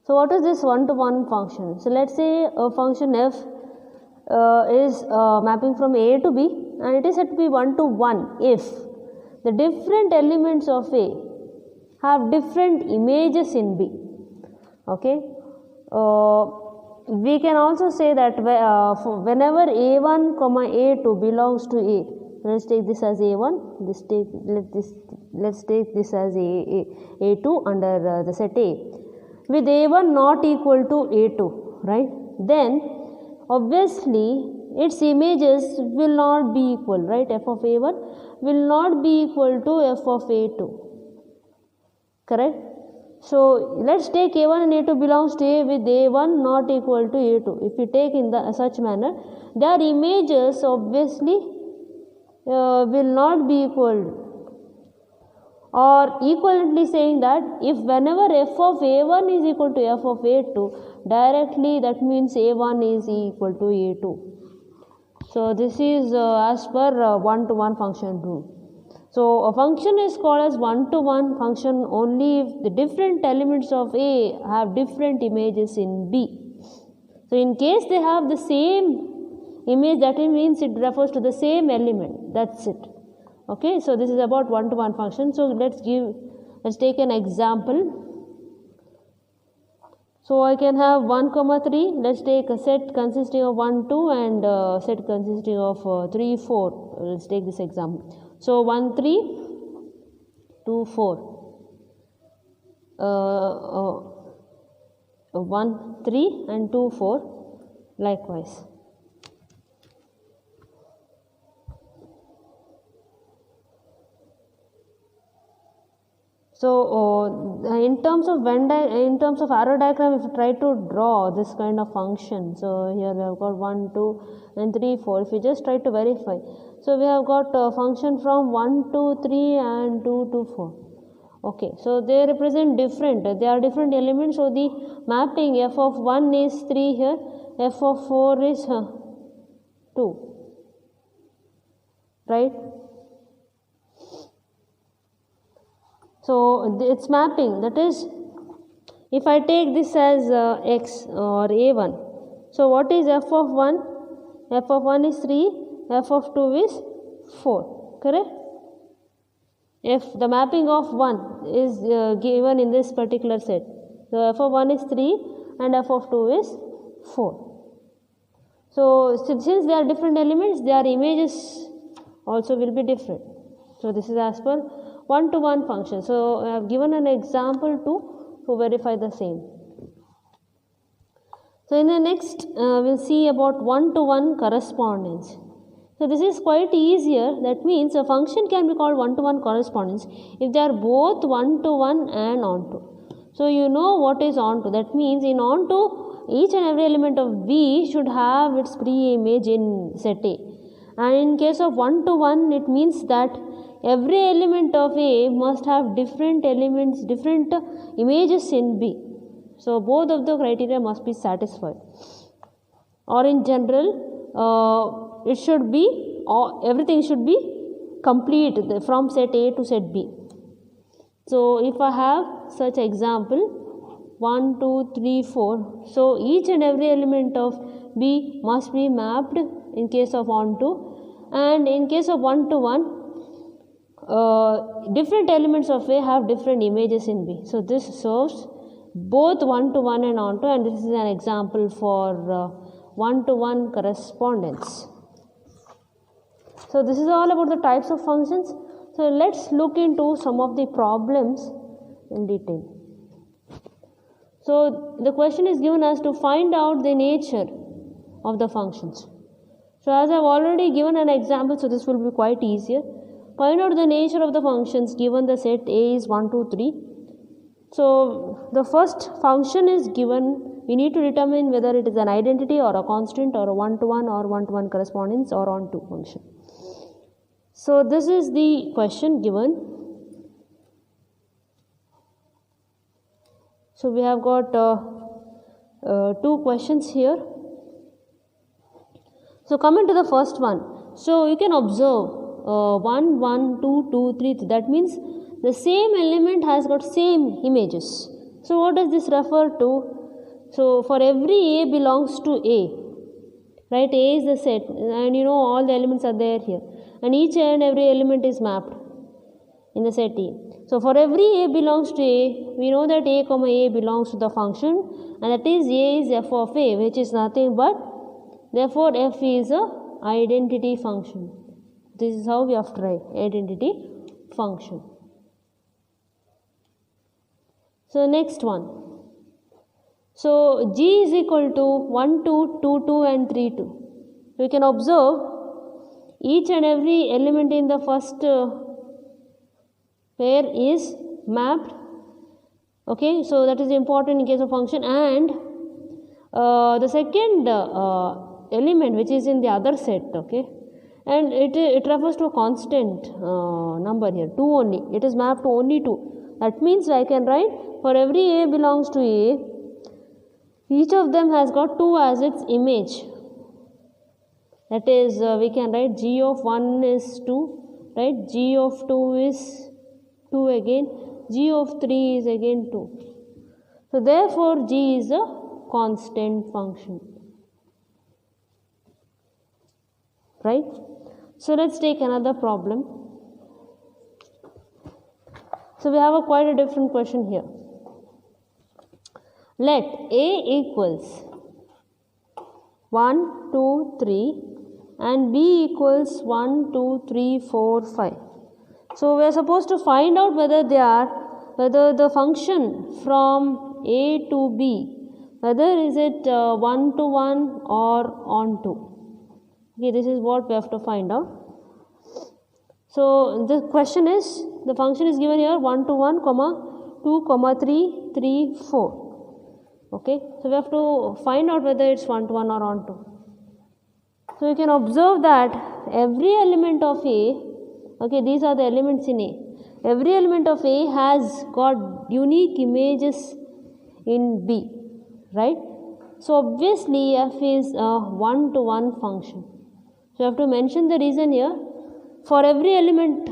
So what is this one-to-one function? So let's say a function f is mapping from a to b, and it is said to be one-to-one if the different elements of a have different images in b. Okay, we can also say that whenever a1, a2 belongs to a, let's take this as a1, let's take this as a2 under the set A, with a1 not equal to a2, right? Then obviously its images will not be equal, right? F of a1 will not be equal to f of a2, correct? So let's take a1 and a2 belongs to a with a1 not equal to a2. If you take in such manner, their images obviously will not be equal, or equivalently saying that if whenever f of a1 is equal to f of a2, directly that means a1 is equal to a2. So this is as per one-to-one function rule. So a function is called as one-to-one function only if the different elements of A have different images in B. So in case they have the same image, that means it refers to the same element. That's it. Okay, so this is about one-to-one function. So let's give Let's take an example. So I can have 1, 3. Let's take a set consisting of 1, 2 and set consisting of 3, 4. Let's take this example. So 1, 3, 2, 4. 1, 3 and 2, 4 likewise. So in terms of arrow diagram, if you try to draw this kind of function, so here we have got 1, 2 and 3, 4. If you just try to verify, so we have got a function from 1 to 3 and 2 to 4. Okay, so they represent different, they are different elements. So the mapping f of 1 is 3 here, f of 4 is 2, right? So it's mapping, that is, if I take this as x or a1, so what is f of 1? F of 1 is 3, f of 2 is 4, correct? If the mapping of 1 is given in this particular set, so f of 1 is 3 and f of 2 is 4. So since they are different elements, their images also will be different. So this is as per one-to-one function. So I have given an example to verify the same. So in the next we'll see about one-to-one correspondence. So this is quite easier. That means a function can be called one-to-one correspondence if they are both one-to-one and onto. So you know what is onto. That means in onto, each and every element of B should have its pre-image in set A. And in case of one-to-one, it means that every element of A must have different elements, different images in B. So both of the criteria must be satisfied. Or in general, it should be, everything should be complete from set A to set B. So if I have such example 1, 2, 3, 4, so each and every element of B must be mapped in case of onto, and in case of one-to-one, different elements of A have different images in B. So this serves both one-to-one and onto, and this is an example for one-to-one correspondence. So this is all about the types of functions. So let's look into some of the problems in detail. So the question is given as to find out the nature of the functions. So as I have already given an example, so this will be quite easier. Find out the nature of the functions given the set A is 1, 2, 3. So the first function is given. We need to determine whether it is an identity or a constant or a one-to-one or one-to-one correspondence or onto function. So this is the question given. So we have got two questions here. So coming to the first one, so you can observe 1, 1, 2, 2, 3. That means the same element has got same images. So what does this refer to? So for every A belongs to A, right? A is the set, and you know all the elements are there here, and each and every element is mapped in the set A. So for every A belongs to A, we know that A comma A belongs to the function, and that is A is f of A, which is nothing but, therefore f is a identity function. This is how we have to write identity function. So next one. So G is equal to 1, 2, 2, 2 and 3, 2. We can observe each and every element in the first pair is mapped. Okay, so that is important in case of function, and the second element which is in the other set, okay, and it refers to a constant number here, 2 only. It is mapped to only 2. That means I can write for every A belongs to A, each of them has got 2 as its image. That is, we can write G of 1 is 2, right? G of 2 is 2 again. G of 3 is again 2. So therefore, G is a constant function, right? So let's take another problem. So we have a quite a different question here. Let A equals 1, 2, 3 and B equals 1, 2, 3, 4, 5. So we are supposed to find out whether the function from A to B, whether is it 1 to 1 or on to. Okay, this is what we have to find out. So the question is, the function is given here 1 to 1, 2, 3, 3, 4. Okay, so we have to find out whether it's 1 to 1 or on to. So you can observe that every element of A, okay, these are the elements in A. Every element of A has got unique images in B, right? So obviously F is a 1 to 1 function. So you have to mention the reason here. For every element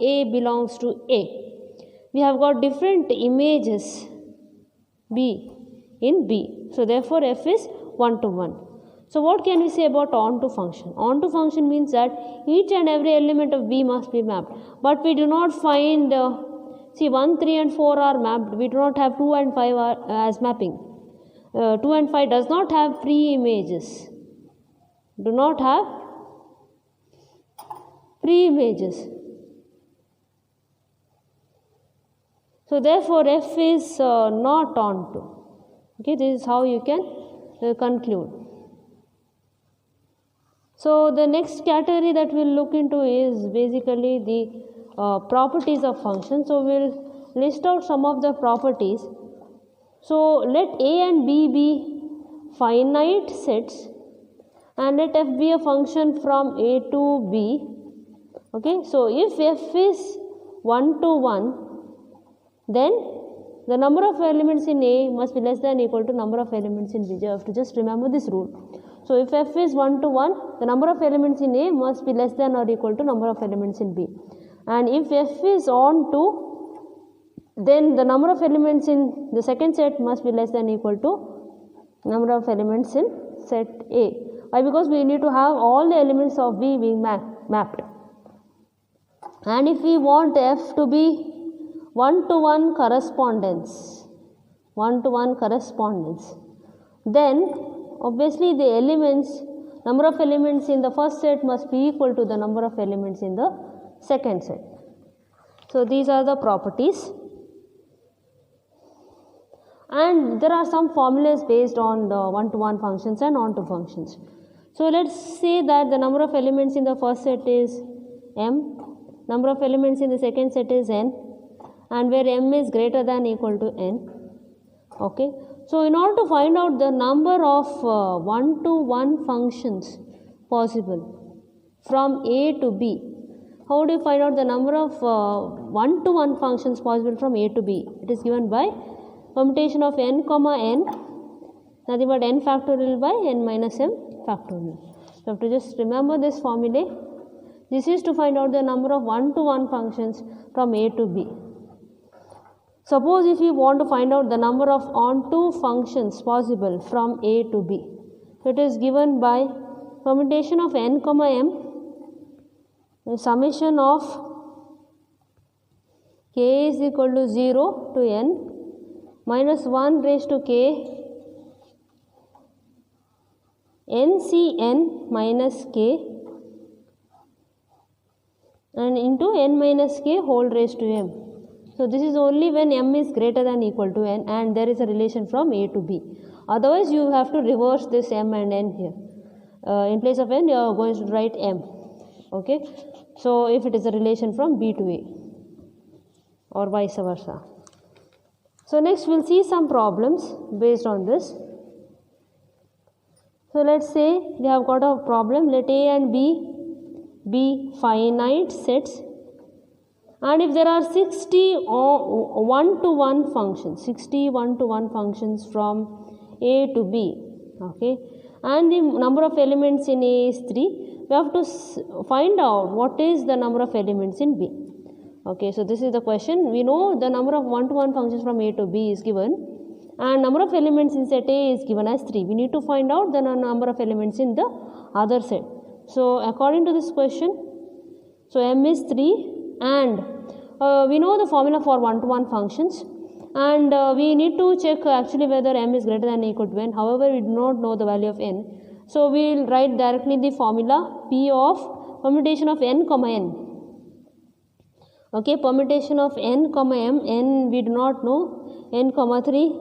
A belongs to A, we have got different images B in B. So therefore F is 1 to 1. So what can we say about onto function? Onto function means that each and every element of B must be mapped. But we do not find, 1, 3 and 4 are mapped. We do not have 2 and 5 as mapping. 2 and 5 does not have free images. Do not have free images. So therefore F is not onto. Okay, this is how you can conclude. So the next category that we'll look into is basically the properties of functions. So we'll list out some of the properties. So let A and B be finite sets and let F be a function from A to B. Okay, so if F is 1 to 1, then the number of elements in A must be less than or equal to number of elements in B. You have to just remember this rule. So if F is 1 to 1, the number of elements in A must be less than or equal to number of elements in B. And if F is on to, then the number of elements in the second set must be less than or equal to number of elements in set A. Why? Because we need to have all the elements of B being mapped. And if we want F to be 1 to 1 correspondence, then obviously the number of elements in the first set must be equal to the number of elements in the second set. So these are the properties. And there are some formulas based on the 1 to 1 functions and onto functions. So let's say that the number of elements in the first set is M, number of elements in the second set is N, and where M is greater than or equal to N. Okay. So in order to find out the number of 1 to 1 functions possible from A to B, how do you find out the number of 1 to 1 functions possible from A to B? It is given by permutation of n comma n, nothing but n factorial by n minus m factorial. So you have to just remember this formula. This is to find out the number of 1 to 1 functions from A to B. Suppose if you want to find out the number of onto functions possible from A to B, so it is given by permutation of n comma m, the summation of k is equal to 0 to n minus 1 raised to k ncn minus k and into n minus k whole raised to m. So this is only when m is greater than or equal to n and there is a relation from A to B. Otherwise you have to reverse this m and n here. In place of n you are going to write m. Okay. So if it is a relation from B to A or vice versa. So next we will see some problems based on this. So let's say we have got a problem. Let A and B be finite sets, and if there are 60 1 to 1 functions, 60 1 to 1 functions from A to B, okay, and the number of elements in A is 3, we have to find out what is the number of elements in B. Okay, so this is the question. We know the number of 1 to 1 functions from A to B is given and number of elements in set A is given as 3. We need to find out the number of elements in the other set. So according to this question, so M is 3 and we know the formula for one-to-one functions, and we need to check actually whether m is greater than or equal to n. However, we do not know the value of n, so we will write directly the formula P of permutation of n comma n. Okay, permutation of n comma m, n we do not know, n comma 3,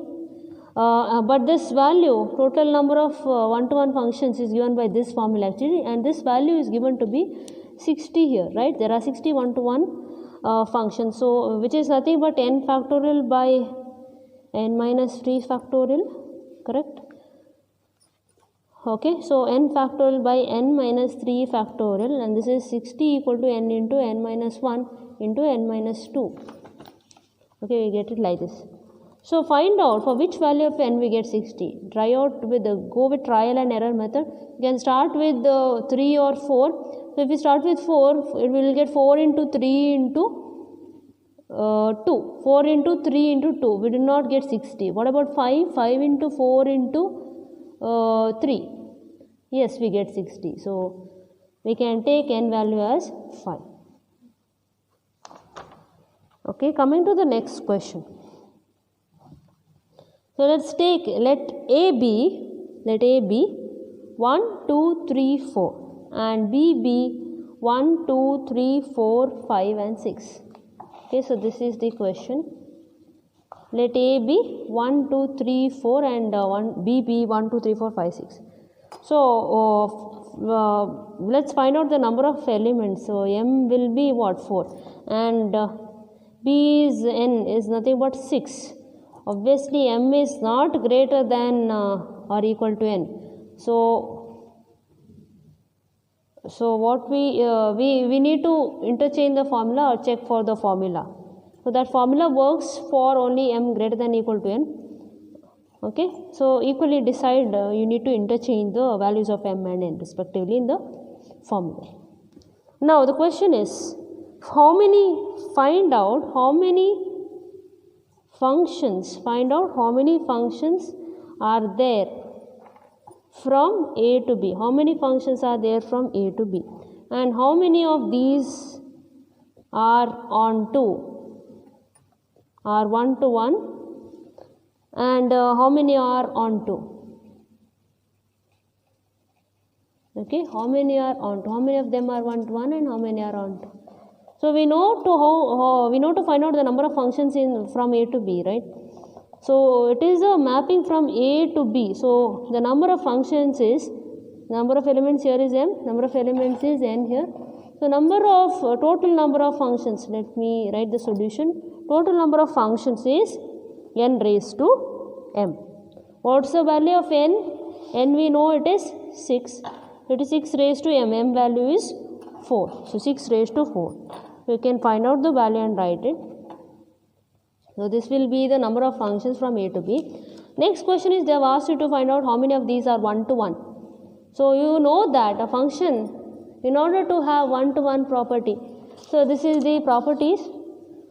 but this value, total number of one-to-one functions is given by this formula actually, and this value is given to be 60 here, right? There are 60 one-to-one functions, so which is nothing but n factorial by n minus 3 factorial, correct? Okay, so n factorial by n minus 3 factorial, and this is 60 equal to n into n minus 1 into n minus 2. Okay, we get it like this. So find out for which value of n we get 60. Try out with go with trial and error method. You can start with 3 or 4. So if we start with 4, it will get 4 into 3 into 2. 4 into 3 into 2. We do not get 60. What about 5? 5 into 4 into 3. Yes, we get 60. So we can take n value as 5. Okay, coming to the next question. So let A be 1, 2, 3, 4 and B be 1, 2, 3, 4, 5 and 6. Okay, so this is the question. Let A be 1, 2, 3, 4 and B be 1, 2, 3, 4, 5, 6. So let's find out the number of elements. So M will be what? 4 and B is n is nothing but 6. Obviously m is not greater than or equal to n. So what we need to interchange the formula or check for the formula. So that formula works for only m greater than or equal to n. Okay, so equally decide you need to interchange the values of m and n respectively in the formula. Now the question is, find out how many functions are there from A to B. How many functions are there from A to B? And how many of these are one to one? And how many are on 2? Okay, how many are on 2? How many of them are 1 to 1 and how many are on 2? So we know to find out the number of functions from A to B, right? So it is a mapping from A to B. So the number of functions is, number of elements here is m, number of elements is n here. So total number of functions, let me write the solution. Total number of functions is n raised to m. What's the value of n? N we know it is 6. It is 6 raised to m. M value is 4. So 6 raised to 4. You can find out the value and write it. So this will be the number of functions from A to B. Next question is, they have asked you to find out how many of these are 1 to 1. So you know that a function, in order to have 1 to 1 property, so this is the properties.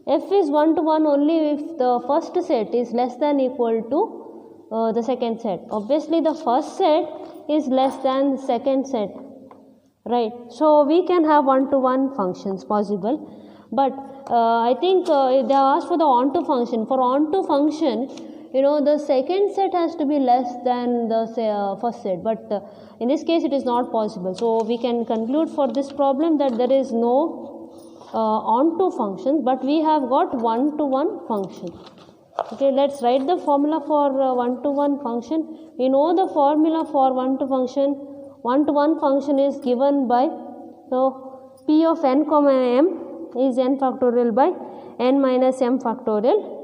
F is 1 to 1 only if the first set is less than or equal to the second set. Obviously the first set is less than the second set, right? So we can have 1 to 1 functions possible, but I think they have asked for the onto function. For onto function, the second set has to be less than the first set, but in this case it is not possible. So we can conclude for this problem that there is no onto function, but we have got 1 to 1 function. Okay, let's write the formula for 1 to 1 function. We know the formula for 1 to 1 function is given by, so P of n comma m is n factorial by n minus m factorial.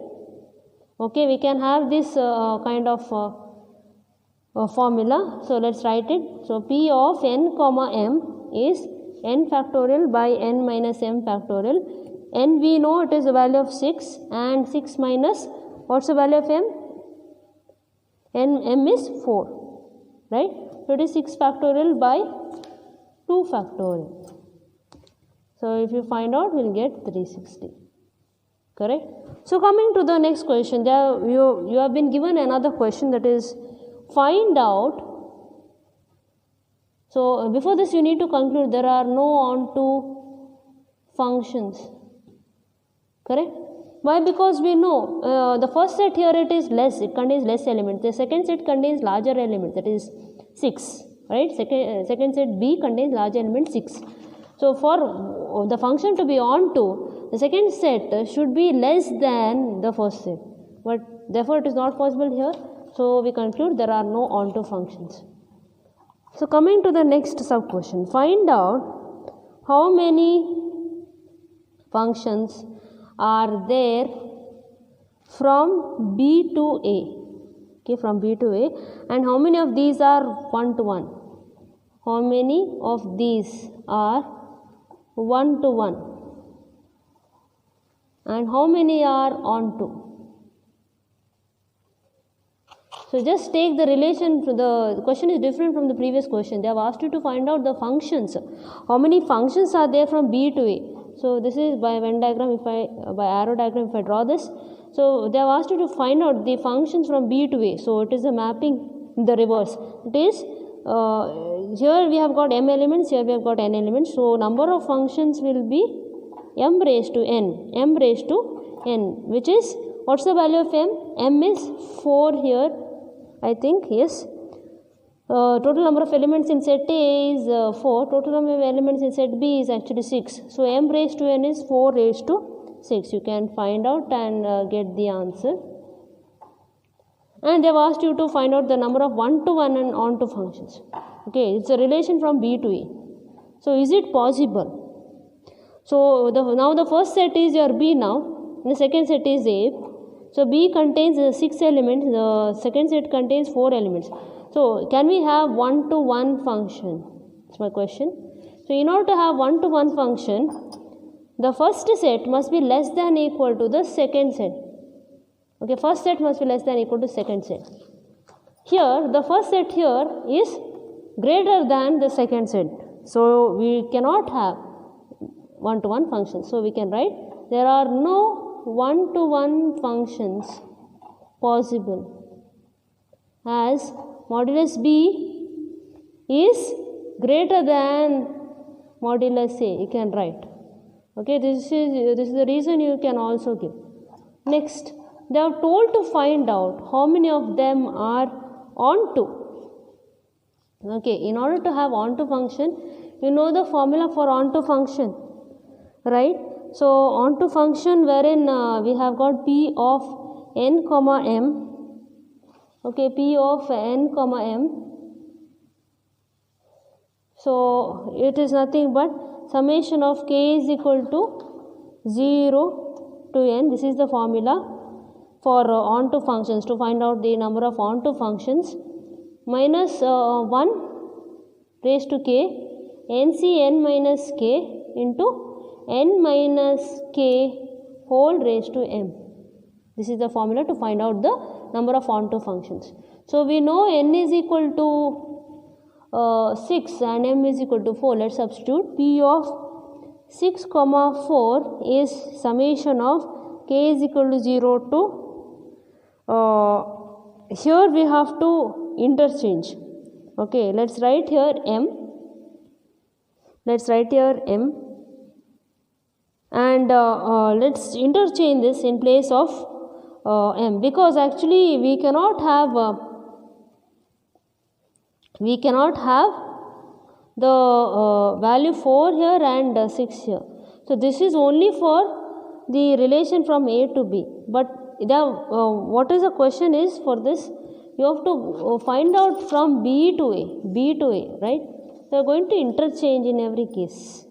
Okay, we can have this kind of formula. So let's write it. So P of n comma m is n factorial by n minus m factorial. N we know it is a value of 6, and 6 minus, what's the value of m? M is 4, right? So it is 6 factorial by 2 factorial. So if you find out, we'll get 360. Correct? So coming to the next question, you have been given another question, that is, find out. So before this you need to conclude there are no onto functions. correct? Why? Because we know the first set here it is less, it contains less elements. The second set contains larger elements, that is 6, right? Second set B contains larger element 6. So for the function to be onto, the second set should be less than the first set, but therefore it is not possible here. So we conclude there are no onto functions. So coming to the next sub question, find out how many functions are there from B to A, okay, from B to A, and how many of these are one to one? How many of these are one to one? And how many are onto? So just take the relation. The question is different from the previous question. They have asked you to find out the functions. How many functions are there from B to A? So this is by Venn diagram. By arrow diagram, if I draw this, so they have asked you to find out the functions from B to A. So it is a mapping in the reverse. It is here we have got m elements. Here we have got n elements. So number of functions will be m raised to n. M raised to n, which is, what's the value of m? M is 4 here, I think, yes. Total number of elements in set A is 4. Total number of elements in set B is actually 6. So m raised to n is 4 raised to 6. You can find out and get the answer. And they have asked you to find out the number of one-to-one and onto functions. Okay, it's a relation from B to A. So is it possible? So now the first set is your B now, and the second set is A. So B contains 6 elements, the second set contains 4 elements. So can we have one-to-one function? That's my question. So in order to have one-to-one function, the first set must be less than equal to the second set. Okay, first set must be less than equal to second set. Here, the first set here is greater than the second set. So we cannot have one-to-one function. So we can write there are no one-to-one functions possible, as modulus B is greater than modulus A. You can write. Okay, this is the reason you can also give. Next, they are told to find out how many of them are onto. Okay, in order to have onto function, you know the formula for onto function, right? So onto function wherein we have got P of n comma m. Okay, P of n comma m. So it is nothing but summation of k is equal to 0 to n. This is the formula for onto functions, to find out the number of onto functions, minus 1 raised to k, NC n minus k into n minus k whole raised to m. This is the formula to find out the number of onto functions. So we know n is equal to 6 and m is equal to 4. Let's substitute. P of 6 comma 4 is summation of k is equal to 0 to here we have to interchange. Okay, let's write here m. Let's write here m, and let's interchange this in place of m, because actually we cannot have the value 4 here and 6 here. So this is only for the relation from A to B. But what is the question is for this? You have to find out from B to A, right? So, you are going to interchange in every case.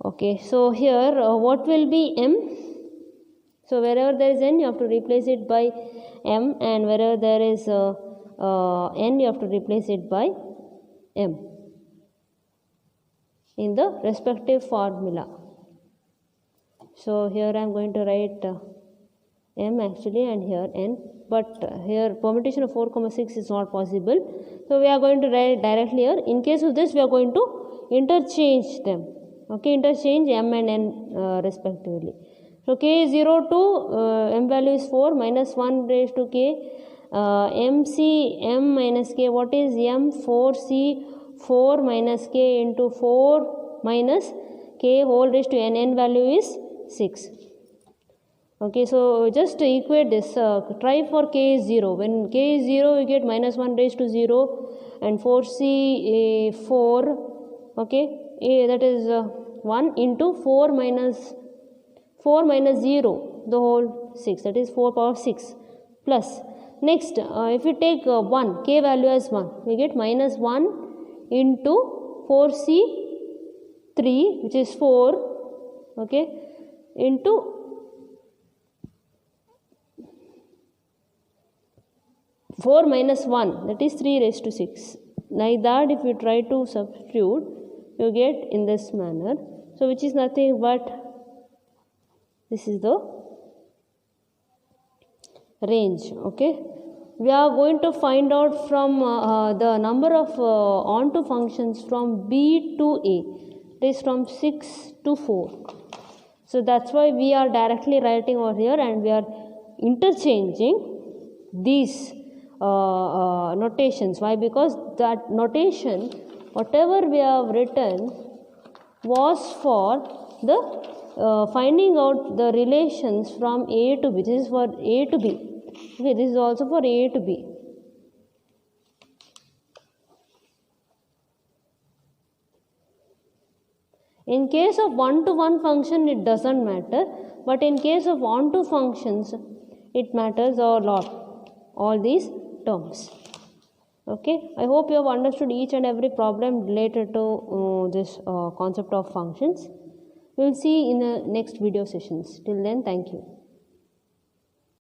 Okay, so here what will be m? So, wherever there is n, you have to replace it by m, and wherever there is n, you have to replace it by m in the respective formula. So, here I am going to write m actually, and here n, but here permutation of 4, 6 is not possible. So, we are going to write directly here. In case of this, we are going to interchange them. Okay, interchange m and n respectively. So, k is 0 to m value is 4 minus 1 raised to k, mc m minus k. What is m? 4c 4 minus k into 4 minus k whole raised to n. N value is 6. Okay, so just equate this, try for k is 0. When k is 0, you get minus 1 raised to 0 and 4c 4, okay, that is 1 into 4 minus 0, the whole 6, that is 4 power 6 plus. Next, if you take 1, k value as 1, we get minus 1 into 4c 3, which is 4, okay, into 4 minus 1, that is 3 raised to 6. Like that, if you try to substitute, you get in this manner. So, which is nothing but this is the range. Okay, we are going to find out from the number of onto functions from B to A. It is from 6 to 4. So, that's why we are directly writing over here and we are interchanging these notations. Why? Because that notation, whatever we have written, was for the finding out the relations from A to B. This is for A to B. Okay, this is also for A to B. In case of one-to-one function, it doesn't matter, but in case of onto functions, it matters a lot, all these terms. Okay, I hope you have understood each and every problem related to this concept of functions. We will see in the next video sessions. Till then, thank you.